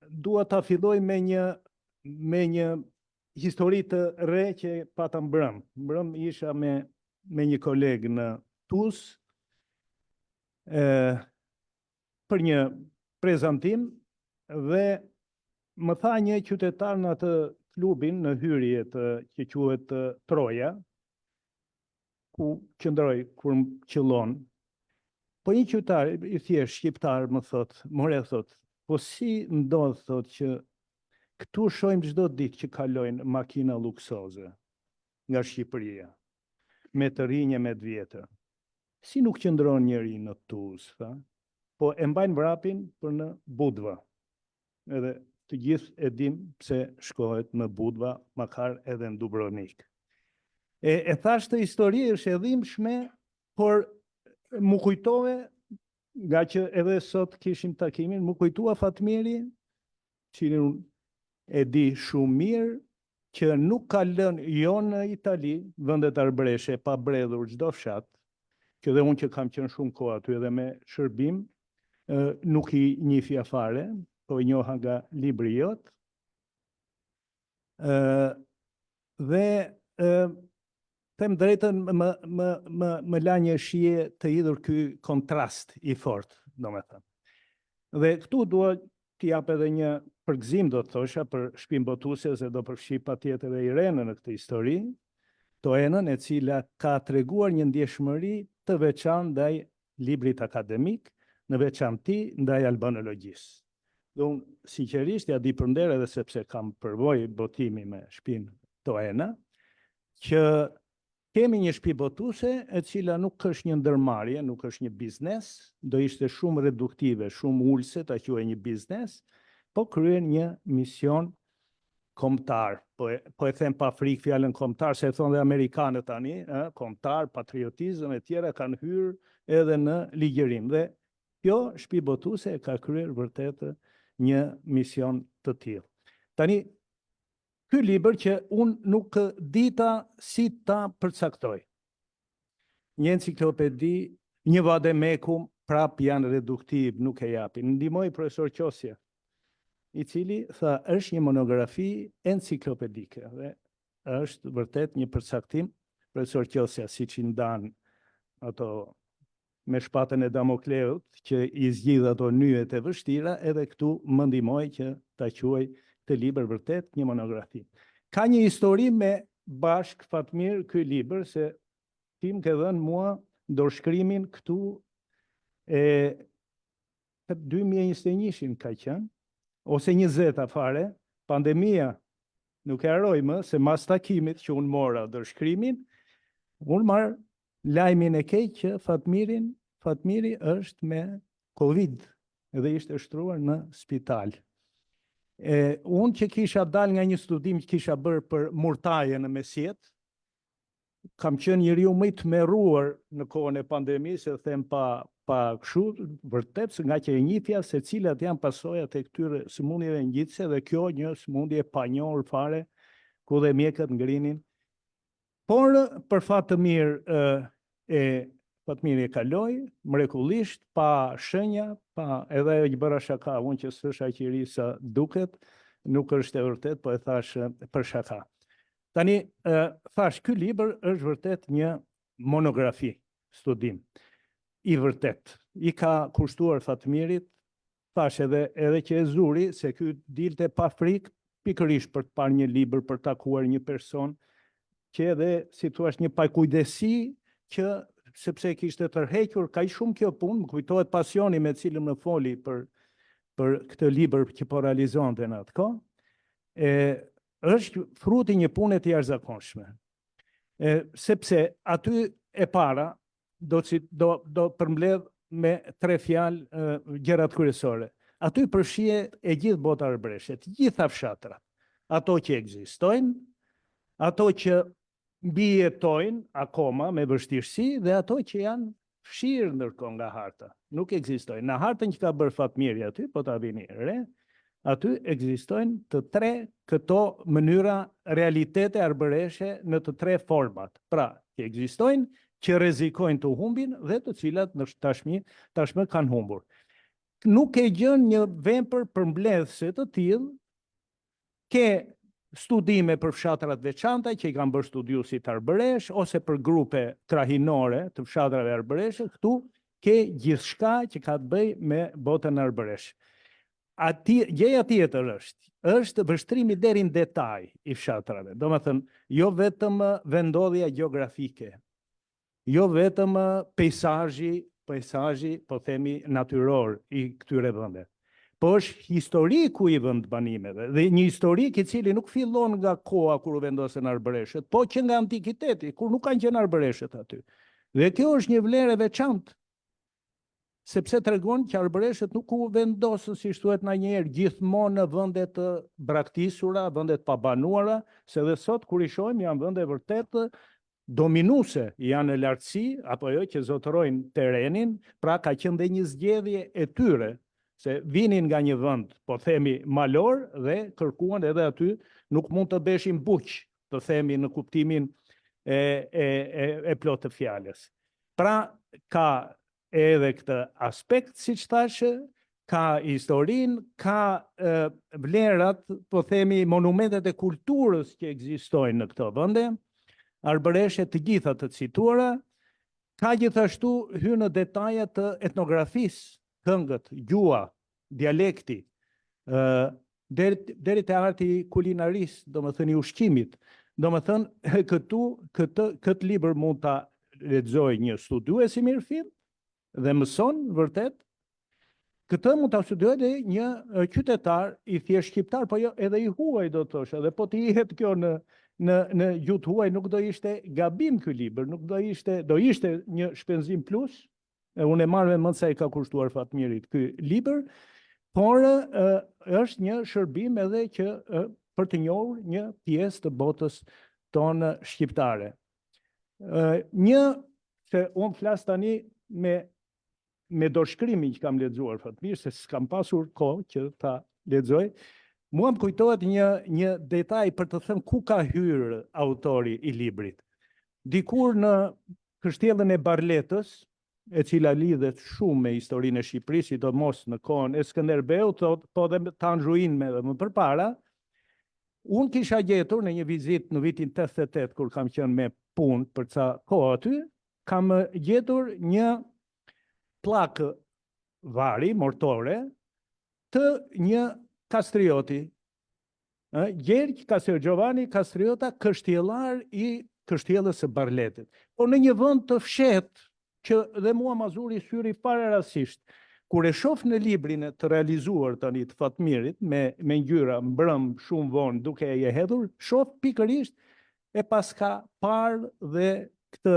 Dua ta filloj me një histori të re që pata mbrëm. Mbrëm isha me një kolegë në Tuzë për një prezantim dhe më tha një qytetar në atë klubin në hyrje që quhet Troja, ku qëndroj kur më qëllon. Po një qytetar i thjesht shqiptar më thot, po si ndodh thot që këtu shohim çdo ditë që kalojnë makina luksoze nga Shqipëria, me të rinj e me të vjetër. Si nuk qëndron njëri në Tuzë, tha? Po e mbajnë vrapin për në Budva. Edhe të gjithë e dim pse shkohet në Budva, makar edhe në Dubrovnik. E thash të histori është e dhimbshme, por mu kujtove, nga që edhe sot kishim takimin, mu kujtua Fatmiri, cilin unë e di shumë mirë, që nuk ka lënë jo në Itali, vendet arbreshe, pa bredhur çdo fshat, që dhe unë që kam qenë shumë kohë aty edhe me shërbim, nuk i njihja fare, po i njoha nga libri jot. Dhe them drejtën më la një shije të idhur ky kontrast i fortë, domethënë. Dhe këtu dua t'i jap edhe një përgëzim, do të thosha, për shtëpinë botuese, se do përfshi patjetër edhe Irenën në këtë histori, Toenën, e cila ka treguar një ndjeshmëri të veçantë ndaj librit akademik, në veçanti ndaj albanologjisë. Dhe unë sinqerisht ja di përnder edhe sepse kam përvojë botimi me shtëpinë Toena, që kemi një shtëpi botuese e cila nuk është një ndërmarrje, nuk është një biznes, do ishte shumë reduktive, shumë ulse ta quajë një biznes, po kryen një mision kombëtar. Po e them pa frikë fjalën kombëtar, se e thonë dhe amerikanët tani, kombëtar, patriotizëm e tjera kanë hyrë edhe në ligjerim. Dhe kjo shtëpi botuese ka kryer vërtet një mision të tillë. Tani, ky libër që unë nuk dita si ta përcaktoj. Një enciklopedi, një vademekum, prap janë reduktiv, nuk e japin. Ndihmoi profesor Qosje, i cili tha është një monografi enciklopedike dhe është vërtet një përcaktim profesor Qosja, si që ndan ato me shpatën e Damokleut, që i zgjidh ato nyjet e vështira, edhe këtu më ndihmoi që ta quaj të libër vërtet një monografi. Ka një histori me bashk Fatmir ky libër, se ti më ke dhënë mua dorëshkrimin këtu e 2021 ka qenë, ose 20 fare, pandemia nuk e harroj më, se mas takimit që unë mora dorëshkrimin, unë marr lajmin e keq që Fatmiri është me Covid dhe ishte shtruar në spital. Unë që kisha dal nga një studim që kisha bërë për murtaje në mesjet, kam qenë njeriu më i tmerruar në kohën e pandemisë, e them pa kështu, vërtet, nga që e njihja se cilat janë pasojat e këtyre sëmundjeve ngjitëse, dhe kjo një sëmundje pa njohur fare, ku dhe mjekët ngrinin. Por për fat të mirë Fatmiri e kaloi mrekullisht, pa shenja, edhe ajo që bëra shaka, unë që s'është aq i ri sa duket, nuk është e vërtet, po e thash për shaka. Tani, thash, ky libër është vërtet një monografi, studim, i vërtet. I ka kushtuar Fatmirit, thash edhe që e zuri, se ky dilte pa frikë, pikërisht për të parë një libër, për takuar një person, që edhe, si thua, një pajkujdesi që sepse kishte tërhequr kaq shumë kjo punë, më kujtohet pasioni me cilën më foli për këtë libër që po realizonte në atë kohë, është fruti një pune të jashtëzakonshme. Sepse aty e para do përmbledh me 3 fjalë gjërat kryesore. Aty përfshihet e gjithë bota arbëreshe, të gjitha fshatrat, ato që ekzistojnë, ato që mbijetojnë akoma me vështirësi, dhe ato që janë fshirë ndërkohë nga harta, nuk ekzistojnë. Në hartën që ka bërë Fatmiri aty, po ta vini re, aty ekzistojnë të 3 këto mënyra realitete arbëreshe në të 3 format. Pra, që ekzistojnë, që rrezikojnë të humbin dhe të cilat në tashmë kanë humbur. Nuk e gjën një vepër përmbledhëse të tillë, ke studime për fshatrat veçanta që i kanë bërë studiusit arbëresh, ose për grupe krahinore të fshatrave arbëreshe, këtu ke gjithçka që ka të bëjë me botën arbëresh. Gjëja tjetër është vështrimi deri në detaj i fshatrave. Domethënë, jo vetëm vendodhja gjeografike, jo vetëm peizazhi, po themi natyror i këtyre vende. Po është historiku i vendbanimeve, dhe një historik i cili nuk fillon nga koha kur u vendosen arbëreshët, po që nga antikiteti, kur nuk kanë qenë arbëreshët aty. Dhe kjo është një vlerë e veçantë, sepse tregon që arbëreshët nuk u vendosën, si thuhet na njëherë, gjithmonë në vende të braktisura, vende të pabanuara, se dhe sot kur i shohim janë vende vërtet dominuese, janë në lartësi, apo jo që zotërojnë terenin, pra ka qenë dhe një zgjedhje e tyre, se vinin nga një vend, po themi malor, dhe kërkuan edhe aty nuk mund të beshin buq, të themi në kuptimin e plot të fjalës. Pra, ka edhe këtë aspekt, siç thashë, ka historinë, ka vlerat, po themi monumentet e kulturës që ekzistojnë në këto vende, arbëreshe të gjitha të cituara, ka gjithashtu hyrë në detajet të etnografisë, këngët, gjua, dialekti, deri te arti kulinaris, do më thënë i ushqimit. Do më thënë, këtë libër mund ta lexoj një studiues i mirëfill dhe mëson vërtet. Këtë mund ta studioj edhe një qytetar i thjesht shqiptar, po jo edhe i huaj, do të thosha, dhe po të jihet kjo në gjuhë huaj, nuk do ishte gabim ky libër, nuk do ishte një shpenzim plus. Unë e marrë me mend sa i ka kushtuar Fatmirit ky libër, por është një shërbim edhe që për të njohur një pjesë të botës tonë shqiptare. Se unë flas tani me dorëshkrimin që kam lexuar Fatmir, se s'kam pasur kohë që ta lexoj, mua më kujtohet një detaj për të thënë ku ka hyrë autori i librit. Dikur në kështjellën e Barletës, e cila lidhet shumë me historinë e Shqipërisë, sidomos në kohën e Skënderbeut, po dhe Tan Zhuinme dhe më përpara, Unë kisha gjetur në një vizitë në vitin 88, kur kam qenë me punë për ca kohë aty, kam gjetur një plakë vari, mortore, të një kastrioti. Gjergj Giovanni Kastriota, kështjellar i kështjellës së Barletit. Po në një vend të fshetë, që dhe mua ma zuri syri pararasisht, kur e shoh në librin e të realizuar tani të Fatmirit, me ngjyra mbrëm shumë vonë duke e hedhur, shoh pikërisht e paska parë dhe këtë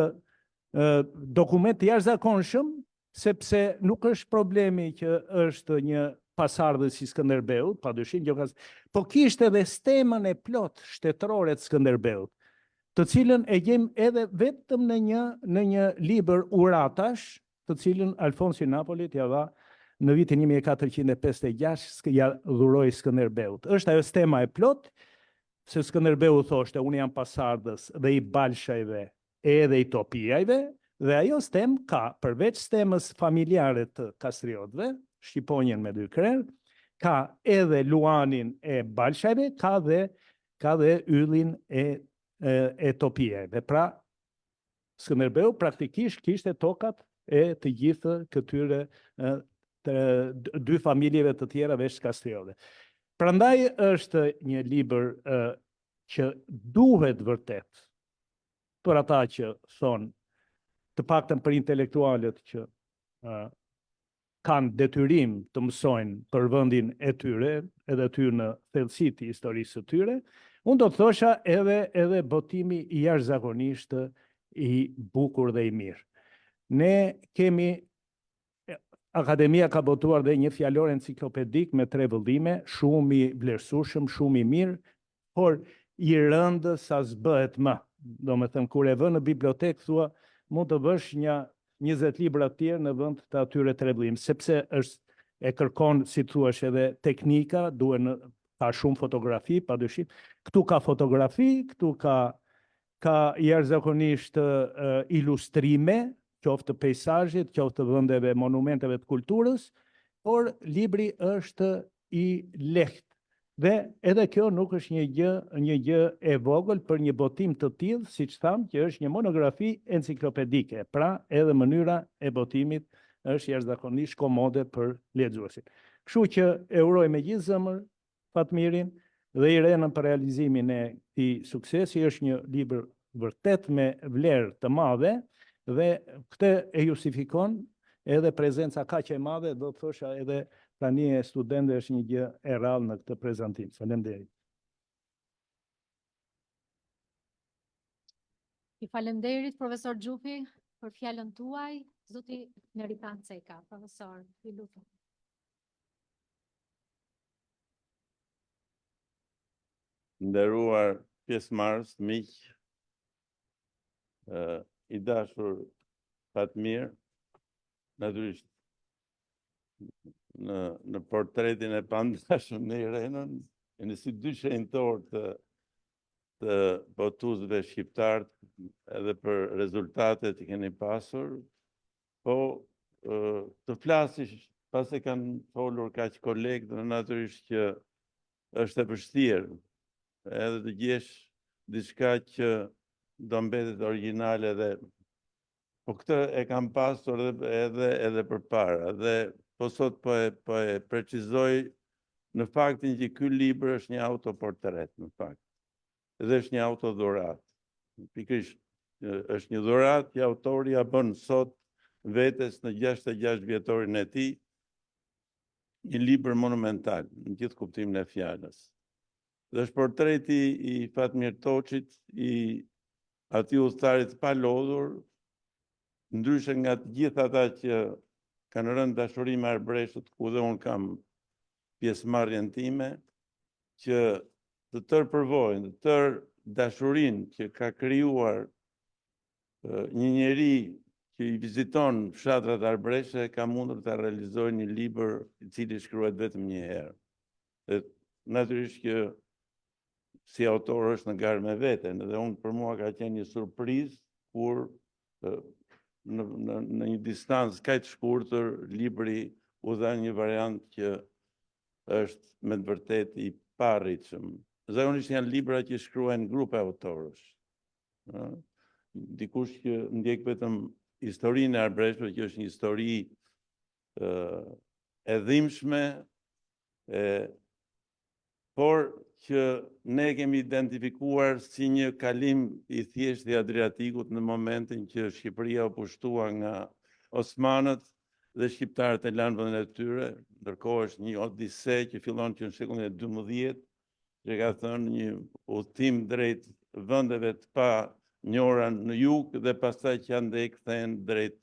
dokument të jashtëzakonshëm, sepse nuk është problemi që është një pasardhës si Skënderbeut, padyshim, po kishte edhe stemën e plot shtetërore të Skënderbeut, të cilën e gjem edhe vetëm në një libër uratash, të cilën Alfonsi Napolit ja dha në vitin 1456, ja dhuroi Skënderbeut. Është ajo stema e plot, se Skënderbeu thoshte, unë jam pasardhës dhe i balshajve edhe i topijajve, dhe ajo stem ka, përveç stemës familjare të Kastriotëve, Shqiponjen me 2 krerë, ka edhe luanin e balshajve, ka dhe yllin e topijajve. Pra, Skënderbeu praktikisht kishte tokat e të gjithë këtyre 2 familjeve të tjera veç Kastriotëve. Prandaj është një libër që duhet vërtet për ata që thonë, të paktën për intelektualët që kanë detyrim të mësojnë për vendin e tyre, edhe ty në thellësitë të historisë së tyre, unë do të thosha edhe botimi i jashtëzakonisht i bukur dhe i mirë. Ne kemi, Akademia ka botuar dhe një fjalor enciklopedik me 3 vëllime, shumë i vlerësueshëm, shumë i mirë, por i rëndë sa s'bëhet më. Do me thëmë, kur e vë në bibliotekë, thua, mund të vësh një 20 libra të tjerë në vend të atyre 3 vëllim, sepse e kërkon, si thuash, edhe teknika, ka shumë fotografi, padyshim. Këtu ka fotografi, këtu ka jashtëzakonisht ilustrime, qoftë të peizazhit, qoftë të vendeve, monumenteve të kulturës, por libri është i lehtë. Dhe edhe kjo nuk është një gjë e vogël për një botim të tillë, siç tham, që është një monografi enciklopedike. Pra, edhe mënyra e botimit është jashtëzakonisht komode për lexuesin. Kështu që e uroj me gjithë zemër Fatmirin dhe Irenën për realizimin e këtij suksesi. Është një libër vërtet me vlerë të madhe dhe këtë e justifikon edhe prezenca kaq e madhe, do të thosha edhe tani e studentëve është një gjë e rrallë në këtë prezantim. Faleminderit. I falenderit, profesor Xhufi, për fjalën tuaj. Zoti Meritan Ceka, profesor, ju lutem. Nderuar pjesëmarrës, miq, i dashur Fatmir, natyrisht në portretin e pandashur në Irenën, e në si 2 shenjtor të botuesve shqiptar, edhe për rezultatet që keni pasur, po të flasish pas e kanë folur kaq kolegë, dhe natyrisht që është e vështirë, edhe të gjesh diçka që do mbetet origjinale, dhe po këtë e kam pasur edhe përpara, dhe po sot po e precizoj në faktin që ky libër është një autoportret, në fakt, dhe është një autodhurat. Pikërisht është një dhurat që autori ja bën sot vetes në 66 vjetorin e tij, një libër monumental në gjithë kuptimin e fjalës. Dhe është portreti i Fatmir Toçit, i atij udhëtarit pa lodhur, ndryshe nga të gjithë ata që kanë rënë dashuri me Arbreshët, ku dhe unë kam pjesëmarrjen time, që të tërë përvojën, të tërë dashurinë që ka krijuar një njeri që i viziton fshatrat arbreshe, ka mundur të realizojë një libër i cili shkruhet vetëm një herë. Dhe natyrisht që si autor është në garë me veten, dhe unë për mua ka qenë një surprizë kur në një distancë kaq të shkurtër libri u dha një variant që është me të vërtetë i parritshëm. zakonisht janë libra që shkruajnë grupe autorësh. ë, Dikush që ndjek vetëm historinë e arbreshve, që është një histori e dhimbshme, por që ne kemi identifikuar si një kalim i thjeshtë i Adriatikut në momentin që Shqipëria u pushtua nga Osmanët dhe shqiptarët e lanë vendin e tyre. Ndërkohë është një odise që fillon që në shekullin e 12, që ka thënë një udhtim drejt vendeve të pa njora në jug dhe pastaj që andej kthehen drejt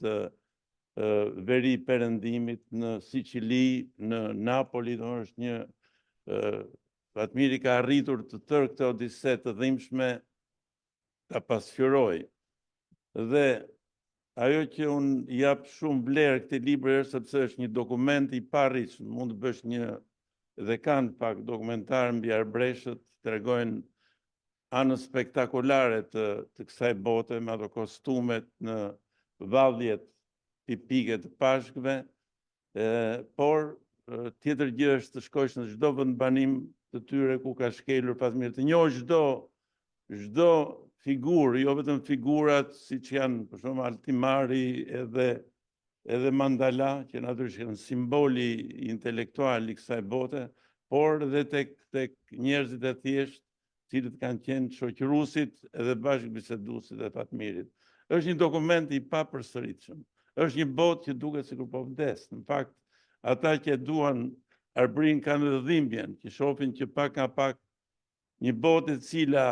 veri perëndimit në Siçili, në Napoli, do është një Fatmiri ka arritur të tërë këtë odise të dhimbshme ta pasqyroj. Dhe ajo që unë jap shumë vlerë këtij libri është sepse është një dokument i parritshëm, mund të bësh një dhe kanë pak dokumentar mbi arbreshët, tregojnë anën spektakolare të kësaj bote me ato kostumet në valljet tipike të pashkëve, por tjetër gjë është të shkosh në çdo vend banim të tyre ku ka shkelur Fatmir, të njohësh çdo figurë, jo vetëm figurat siç janë për shembull Altimari edhe Mandala, që natyrisht janë simboli intelektual i kësaj bote, por edhe tek njerëzit e thjeshtë, cilët kanë qenë shoqëruesit edhe bashkëbiseduesit e Fatmirit. Është një dokument i papërsëritshëm. Është një botë që duket sikur po vdes. Në fakt, ata që duan Arbrin kanë edhe dhimbjen, që shohin që pak nga pak një botë e cila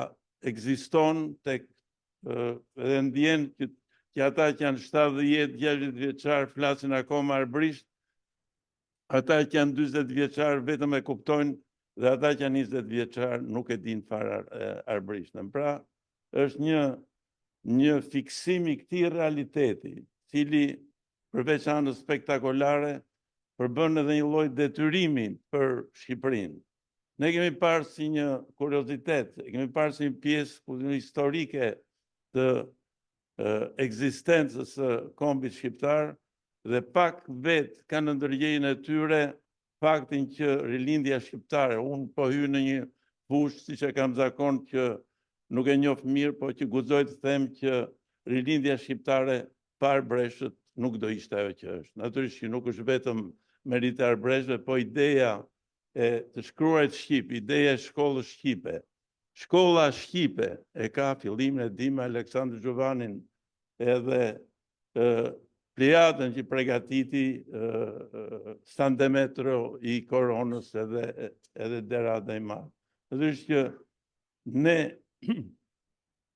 ekziston tek edhe ndjen që ata që janë 70-60 vjeçar flasin akoma arbrisht, ata që janë 40 vjeçar vetëm e kuptojnë dhe ata që janë 20 vjeçar nuk e dinë fare arbrisht. Pra, është një fiksim i këtij realiteti, cili përveç anës spektakolare përbën edhe një lloj detyrimi për Shqipërinë. Ne kemi parë si një kuriozitet, kemi parë si një pjesë historike të ekzistencës së kombit shqiptar dhe pak vetë kanë në ndërgjegjën e tyre faktin që rilindja shqiptare, unë po hy në një fushë siç e kam zakon që nuk e njoh mirë, po që guxoj të them që rilindja shqiptare pa arbreshët nuk do ishte ajo që është. Natyrisht që nuk është vetëm merite arbreshëve, po ideja e të shkruarit shqip, ideja e shkollës shqipe. Shkolla shqipe e ka fillimin e dim Aleksandr Gjovanin edhe plejadën që pregatiti San Demetrio i Koronës edhe Derada i Madh. Natyrisht që ne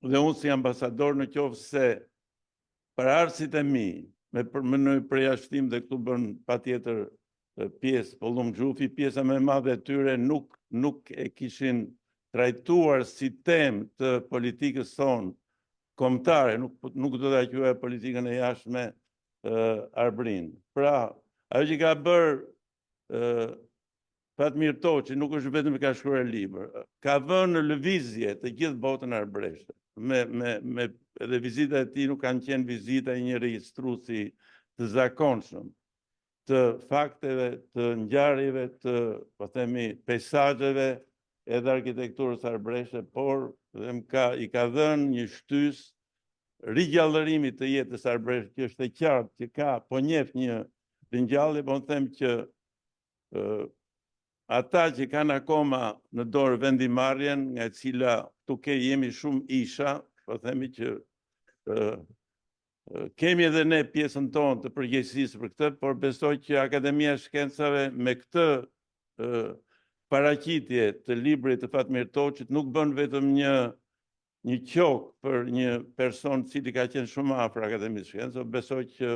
dhe unë si ambasador në qoftë se paraardhësit e mi me në përjashtim dhe këtu bën patjetër pjesë Pollum Xhufi, pjesa më e madhe e tyre nuk e kishin trajtuar si temë të politikës tonë kombëtare, nuk do ta quaja politikën e jashtme Arbrin. Pra, ajo që ka bërë Fatmir Toçi nuk është vetëm ka shkruar libër, ka vënë në lëvizje të gjithë botën arbreshe. Me edhe vizita e tij nuk kanë qenë vizita e një regjistruesi të zakonshëm të fakteve, të ngjarjeve, të po themi peisazheve edhe arkitekturës arbreshe, por i ka dhënë një shtys rigjallërimi të jetës arbreshe, që është e qartë që ka po njeh një ringjallje, po them që ata që kanë akoma në dorë vendimarrjen, nga e cila tuke jemi shumë isha, po themi që kemi edhe ne pjesën tonë të përgjegjësisë për këtë, por besoj që Akademia e Shkencave me këtë paraqitje të librit të Fatmir Toçit nuk bën vetëm një qok për një person cili ka qenë shumë afër Akademisë së Shkencave, besoj që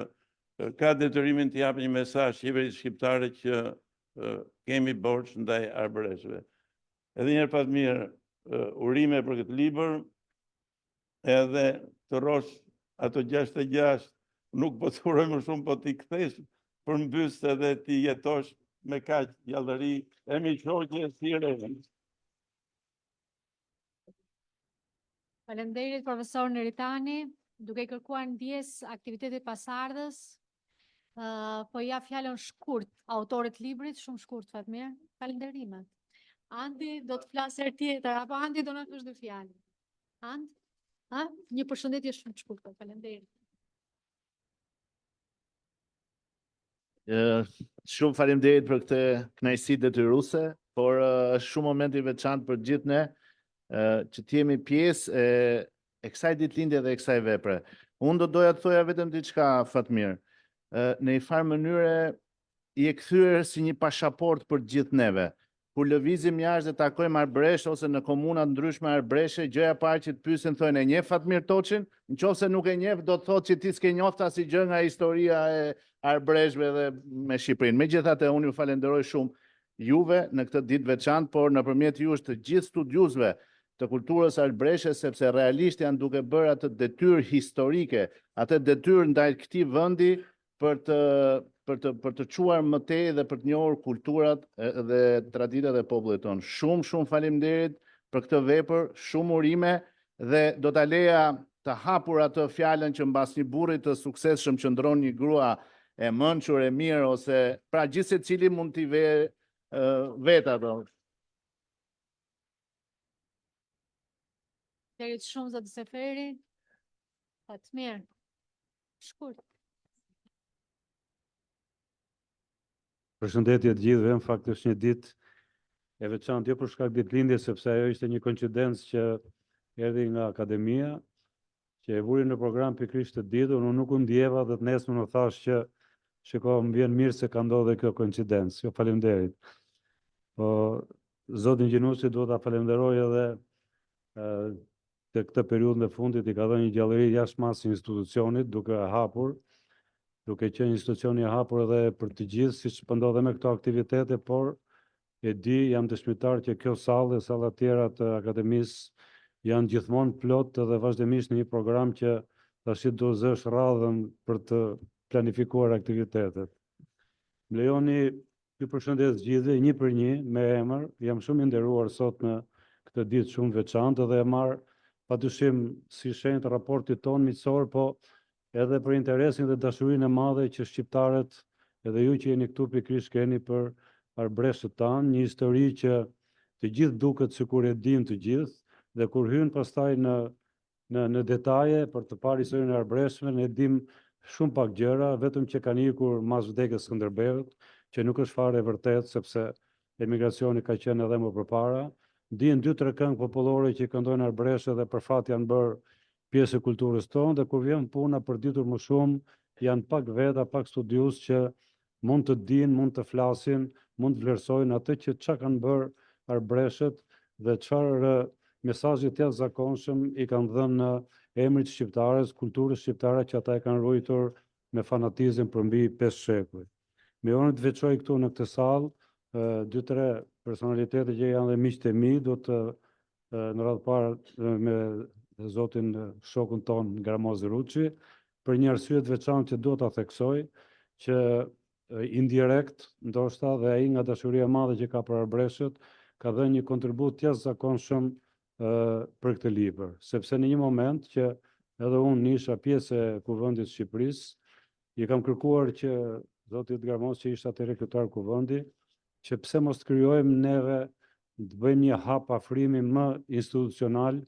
ka detyrimin të japë një mesazh qeverisë shqiptare që kemi borxh ndaj arbreshëve. Edhe një herë Fatmir, urime për këtë libër, edhe të rrosh ato 66, nuk po të uroj më shumë, po t'i kthesh për mbys edhe ti jetosh me kaq gjallëri e miqësisë si Revën. Faleminderit profesor Neritani, duke kërkuar ndjes aktivitetit pasardhës, po ja fjalën shkurt autorit librit, shumë shkurt Fatmir, falënderimet. Andi do të flasë herë tjetër, apo Andi do na thosh dy fjalë? Andi? Ha? Një përshëndetje shumë të shkurtër, faleminderit. Shumë faleminderit për këtë kënaqësi detyruese, por është shumë moment i veçantë për gjithë ne që të jemi pjesë e kësaj ditëlindje dhe e kësaj vepre. Unë do doja të thoja vetëm diçka, Fatmir. Në një farë mënyre i e kthyer si një pasaportë për gjithë neve. Kur lëvizim jashtë dhe takojmë Arbëresh ose në komuna të ndryshme arbëreshe, gjëja e parë që të pyesin thonë e njeh Fatmir Toçin, nëse nuk e njeh do të thotë që ti s'ke njohur asnjë gjë nga historia e Arbreshve dhe me Shqipërinë. Megjithatë, unë ju falenderoj shumë juve në këtë ditë veçantë, por nëpërmjet jush të gjithë studiuesve të kulturës arbëreshe, sepse realisht janë duke bërë atë detyrë historike, atë detyrë ndaj këtij vendi për të çuar më tej dhe për të njohur kulturat dhe traditat e popullit tonë. Shumë faleminderit për këtë vepër, shumë urime dhe do ta leja të hapur atë fjalën që mbas një burri të suksesshëm qëndron një grua e mençur e mirë ose pra gjithë secili mund t'i vet ato. Derit shumë zoti Seferi. Fatmir. Shkurt. Përshëndetje të gjithëve, në fakt është një ditë e veçantë, jo për shkak ditëlindjes, sepse ajo ishte një koincidencë që erdhi nga akademia, që e vuri në program pikërisht të ditë, unë nuk u ndjeva dhe të nesër më thash që shiko, më vjen mirë se ka ndodhur kjo koincidencë. Jo, faleminderit. Po zotin Gjinusi duhet ta falenderoj edhe të këtë periudhën e fundit i ka dhënë një gjallëri jashtëmasë institucionit, duke hapur, duke qenë institucioni i hapur edhe për të gjithë, siç po ndodhe me këto aktivitete, por e di, jam dëshmitar që kjo sallë dhe sallat tjera të akademisë janë gjithmonë plot dhe vazhdimisht në një program që tash do zësh radhën për të planifikuar aktivitetet. Më lejoni ju përshëndes gjithë një për një me emër, jam shumë i nderuar sot në këtë ditë shumë veçantë dhe e marr padyshim si shenjë raportit tonë miqësor, po edhe për interesin dhe dashurinë e madhe që shqiptarët edhe ju që jeni këtu pikërisht keni për arbreshët tanë, një histori që të gjithë duket sikur e dinë të gjithë, dhe kur hyn pastaj në detaje për të parë historinë e arbreshëve, ne dim shumë pak gjëra, vetëm që kanë ikur mas vdekjes Skënderbeut, që nuk është fare e vërtetë sepse emigracioni ka qenë edhe më përpara. Dihen 2-3 këngë popullore që këndojnë arbreshë dhe për fat janë bërë pjesë e kulturës tonë, dhe kur vjen puna për ditur më shumë, janë pak veta, pak studius që mund të dinë, mund të flasin, mund të vlerësojnë atë që çka kanë bërë arbreshët dhe çfarë mesazhi të jashtëzakonshëm i kanë dhënë në emrit shqiptares, kulturës shqiptare që ata e kanë ruajtur me fanatizëm për mbi 5 shekuj. Me onë të veçoj këtu në këtë sallë, 2-3 personalitete që janë dhe miqtë e mi, do të në radhë parë me zotin shokun ton Gramoz Ruçi, për një arsye të veçantë që duhet ta theksoj, që indirekt, ndoshta dhe ai nga dashuria e madhe që ka për arbreshët, ka dhënë një kontribut të jashtëzakonshëm për këtë libër, sepse në një moment që edhe unë isha pjesë e Kuvendit të Shqipërisë, i kam kërkuar që zotit Gramoz që ishte atëherë kryetar Kuvendi, që pse mos krijojmë neve të bëjmë një hap afrimi më institucional,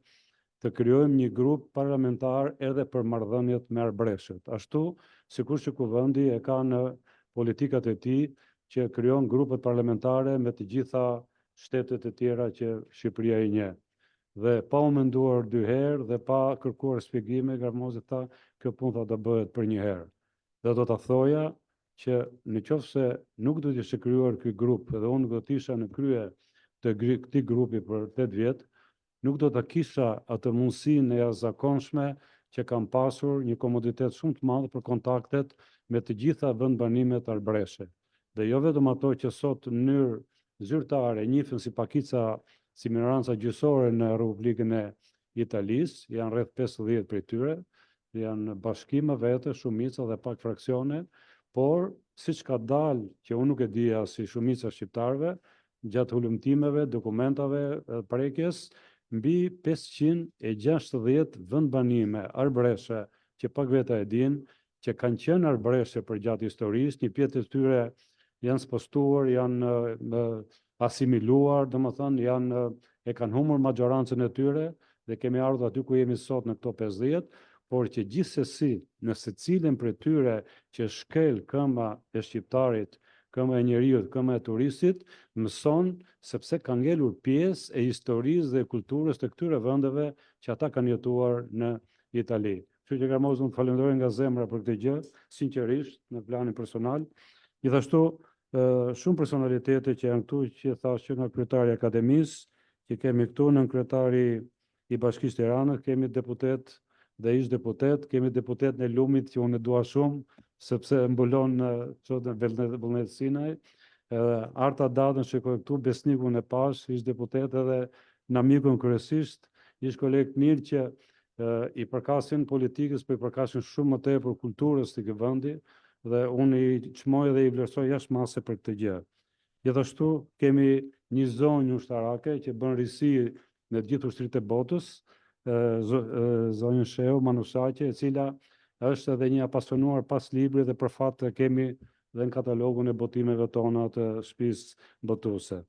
të krijojmë një grup parlamentar edhe për marrëdhëniet me arbreshët. Ashtu, sikur që Kuvendi e ka në politikat e tij që krijon grupet parlamentare me të gjitha shtetet e tjera që Shqipëria i njeh. Dhe pa u menduar 2 herë dhe pa kërkuar shpjegime, Gramozi tha, kjo punë do bëhet për një herë. Dhe do ta thoja që nëse nuk do të ishte krijuar ky grup dhe unë do të isha në krye të këtij grupi për 8 vjet, nuk do ta kisha atë mundësinë e jashtëzakonshme që kam pasur një komoditet shumë të madh për kontaktet me të gjitha vendbanimet arbreshe. Dhe jo vetëm ato që sot në mënyrë zyrtare njihen si pakica, si minoranca gjyqësore në Republikën e Italisë, janë rreth 50 prej tyre, janë bashkime vete, shumica dhe pak fraksione, por siç ka dalë që unë nuk e dija si shumica shqiptarëve, gjatë hulumtimeve, dokumentave, prekjes, mbi 560 vendbanime arbreshe që pak veta e dinë, që kanë qenë arbreshe për gjatë historisë, një pjesë e tyre janë spostuar, janë asimiluar, domethënë e kanë humbur majorancën e tyre dhe kemi ardhur aty ku jemi sot në këto 50, por që gjithsesi në secilin prej tyre që shkel këmba e shqiptarit, këmba e njeriut, këmba e turistit, mëson sepse ka ngelur pjesë e historisë dhe kulturës të këtyre vendeve që ata kanë jetuar në Itali. Kështu që Gramoz, unë falenderoj nga zemra për këtë gjë, sinqerisht në planin personal. Gjithashtu shumë personalitete që janë këtu, që thash që nga kryetari i akademisë, që kemi këtu në kryetari i Bashkisë Tiranës, kemi deputet dhe ish deputet, kemi deputet në Lumit që unë e dua shumë, sepse mbulon vullnet Sinaj. Arta Dadën shikoj këtu, Besnikun e pash, ish deputet edhe Namikun kryesisht, ish kolegë mirë që i përkasin politikës, po i përkasin shumë më tepër kulturës të këtij vendi, dhe unë i çmoj dhe i vlerësoj jashtëmase për këtë gjë. Gjithashtu kemi një zonjë ushtarake që bën risi në gjithë ushtritë e botës, zonjën Sheu Manushaqe, e cila është edhe një apasionuar pas librit dhe për fat kemi dhe në katalogun e botimeve tona të shtëpisë botuese.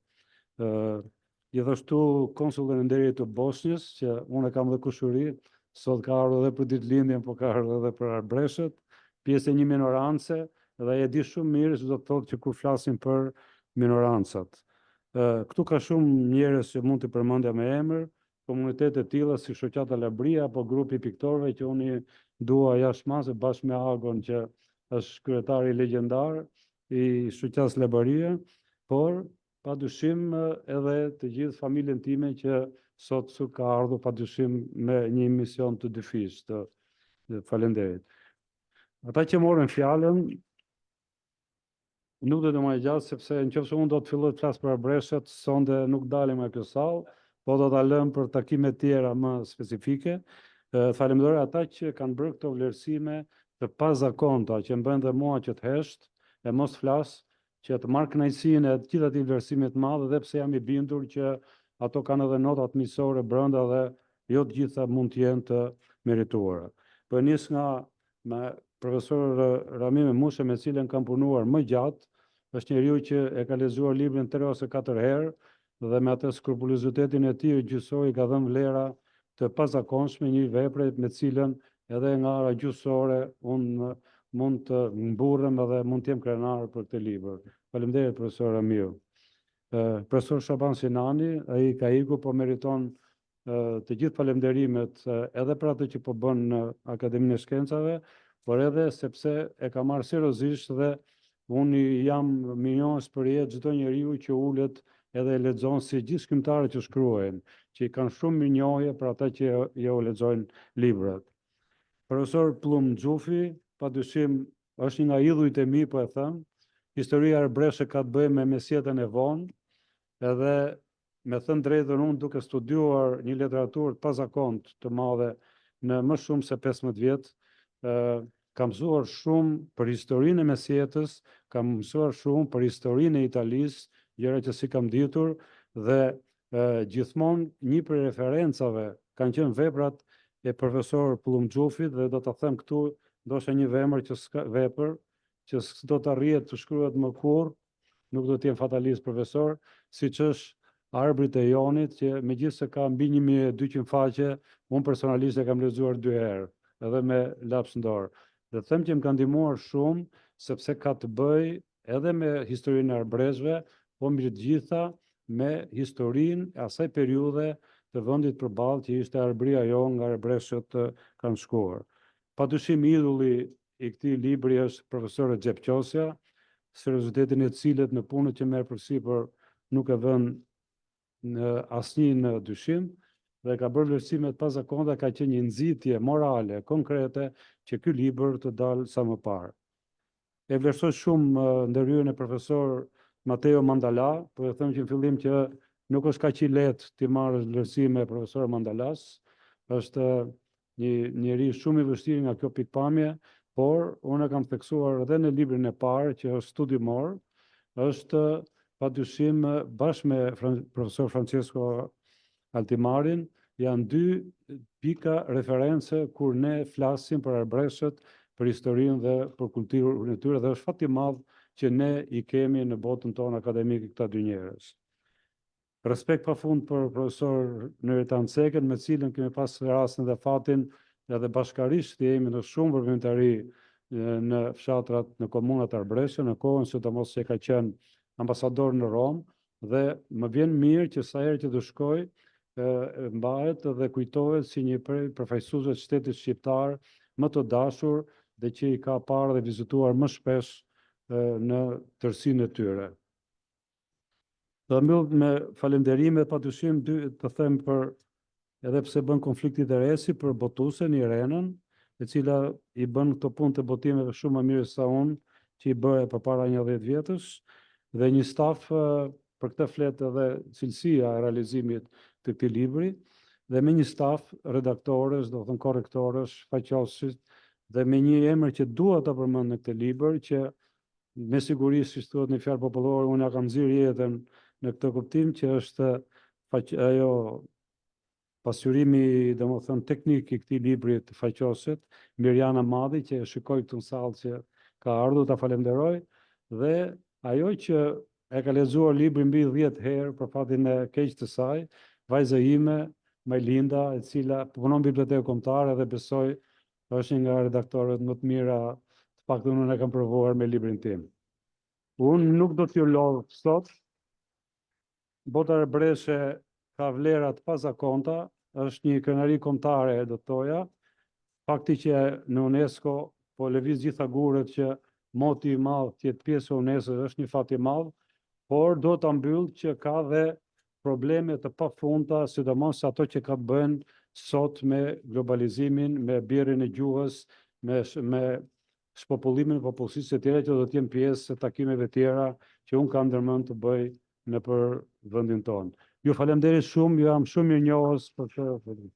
Gjithashtu konsullin e nderit të Bosnjës, që unë kam dhe kushuri, sot ka ardhur edhe për ditëlindjen, po ka ardhur edhe për Arbreshët, pjesë e një minorance, dhe e di shumë mirë se do të thotë që kur flasim për minorancat. Këtu ka shumë njerëz që mund të përmendja me emër, komunitete të tilla si Shoqata Labria apo grupi piktorëve që unë dua jashtëmase bashkë me Agon që është kryetari legjendar i Shoqatës Labria, por padyshim edhe të gjithë familjen time që sot ka ardhur padyshim me një mision të dyfish. Faleminderit. Ata që morën fjalën, nuk do të më gjatë, sepse nëse unë do të filloj të flas për Arbreshët, sonde nuk dalim nga kjo sallë, po do ta lëm për takime tjera më specifike. Falenderoj ata që kanë bërë këto vlerësime të pazakonta, që më bën dhe mua që të hesht, e mos flas, që të marr kënaqësinë e gjithë atij vlerësimi të madh, edhe pse jam i bindur që ato kanë edhe notat miqësore brenda dhe jo të gjitha mund të jenë të merituara. Po nis nga profesor Ramime Mushe, me cilën kam punuar më gjatë, është njeriu që e ka lexuar librin 3 ose 4 herë dhe me atë skrupulozitetin e tij gjysori ka dhënë vlera të pazakonshme, një vepre me cilën edhe nga ara gjysore unë mund të mburrem edhe mund të jem krenar për këtë libër. Faleminderit profesor Ramiu. Profesor Shaban Sinani, ai ka ikur, po meriton të gjithë falënderimet edhe për atë që po bën në Akademinë e Shkencave, por edhe sepse e ka marrë seriozisht dhe unë jam minjohës për jetë çdo njeriu që ulet edhe e lexon, si gjithë shkrimtarët që shkruajnë, që i kanë shumë minjohje për ata që jo lexojnë librat. Profesor Plum Xhufi, padyshim është një nga idhujt e mi, po e them. Historia e Arbreshët ka të bëjë me mesjetën e vonë, edhe me thënë drejtën unë duke studiuar një literaturë të pazakontë të madhe në më shumë se 15 vjet, kam mësuar shumë për historinë e mesjetës, kam mësuar shumë për historinë e Italisë, gjëra që si kam ditur, dhe gjithmonë një për referencave kanë qenë veprat e profesor Plum Xhufit, dhe do ta them këtu, ndoshta një vepër që s'do të arrihet të shkruhet më kurrë, nuk do të jem fatalist profesor, siç është Arbrit e Jonit, që megjithëse ka mbi 1200 faqe, unë personalisht e kam lexuar 2 herë, edhe me laps ndorë. Dhe them që më ka ndihmuar shumë, sepse ka të bëjë edhe me historinë e Arbreshëve, po mbi të gjitha me historinë e asaj periudhe të vendit përballë që ishte Arbria jon nga Arbreshët kanë shkuar. Padyshim idhulli i këtij libri është profesor Xhep Qosja, seriozitetin e cilit në punët që merr përsipër nuk e vën në asnjë në dyshim, dhe ka bërë vlerësime të pazakonta, ka qenë një nxitje morale konkrete që ky libër të dalë sa më parë. E vlerësoj shumë ndërhyrjen e profesor Mateo Mandala, po e them që në fillim që nuk është kaq i lehtë ti marrësh vlerësime profesor Mandalas, është një njeri shumë i vështirë nga kjo pikpamje, por unë e kam theksuar edhe në librin e parë që është studimor, është padyshim bashkë me profesor Francesco Altimarin, janë 2 pika reference kur ne flasim për Arbreshët, për historinë dhe për kulturën e tyre, dhe është fat i madh që ne i kemi në botën tonë akademike këta 2 njerëz. Respekt pafund për profesor Neritan Ceken, me cilën kemi pas rastin dhe fatin edhe bashkarisht të jemi në shumë vërmendari në fshatrat, në komunat Arbreshe, në kohën sidomos që ka qenë ambasador në Rom, dhe më vjen mirë që sa herë që të shkoj, mbahet dhe kujtohet si një prej përfaqësuesve të shtetit shqiptar më të dashur dhe që i ka parë dhe vizituar më shpesh në tërësinë e tyre. Do mbyll me falënderimet, patyshim të them për, edhe pse bën konflikt interesi, për botuesen Irenën, e cila i bën këto punë të botimeve shumë më mirë sa unë, që i bëre përpara 10 vjetësh, dhe një staf, për këtë flet edhe cilësia e realizimit të këtij libri, dhe me një staf redaktorësh, do të thënë korrektorësh, faqesit, dhe me një emër që dua ta përmend në këtë libër, që me siguri, si thuhet në fjalë popullore, unë ja kam nxjerrë jetën në këtë kuptim, që është ajo pasqyrimi, domethënë teknik i këtij libri të faqosit, Mirjana Madhi, që e shikoj këtu në sallë që ka ardhur, ta falenderoj, dhe ajo që e ka lexuar librin mbi 10 herë për fatin e keq të saj, vajza ime, Majlinda, e cila punon në bibliotekë kombëtare dhe besoj është një nga redaktorët më të mira, të paktën unë e kam provuar me librin tim. Unë nuk do t'ju lodh sot. Bota e Arbreshe ka vlera të pazakonta, është një krenari kombëtare, do të thoja. Fakti që në UNESCO po lëviz gjitha gurët që moti i madh të jetë pjesë e UNESCO është një fat i madh, por do ta mbyll që ka dhe probleme të pafundta, sidomos ato që ka të bëjnë sot me globalizimin, me bjerrin e gjuhës, me shpopullimin e popullsisë së tjera që do të jenë pjesë e takimeve tjera që unë kam ndërmend të bëj nëpër vendin tonë. Ju falenderoj shumë, ju jam shumë mirënjohës për këtë.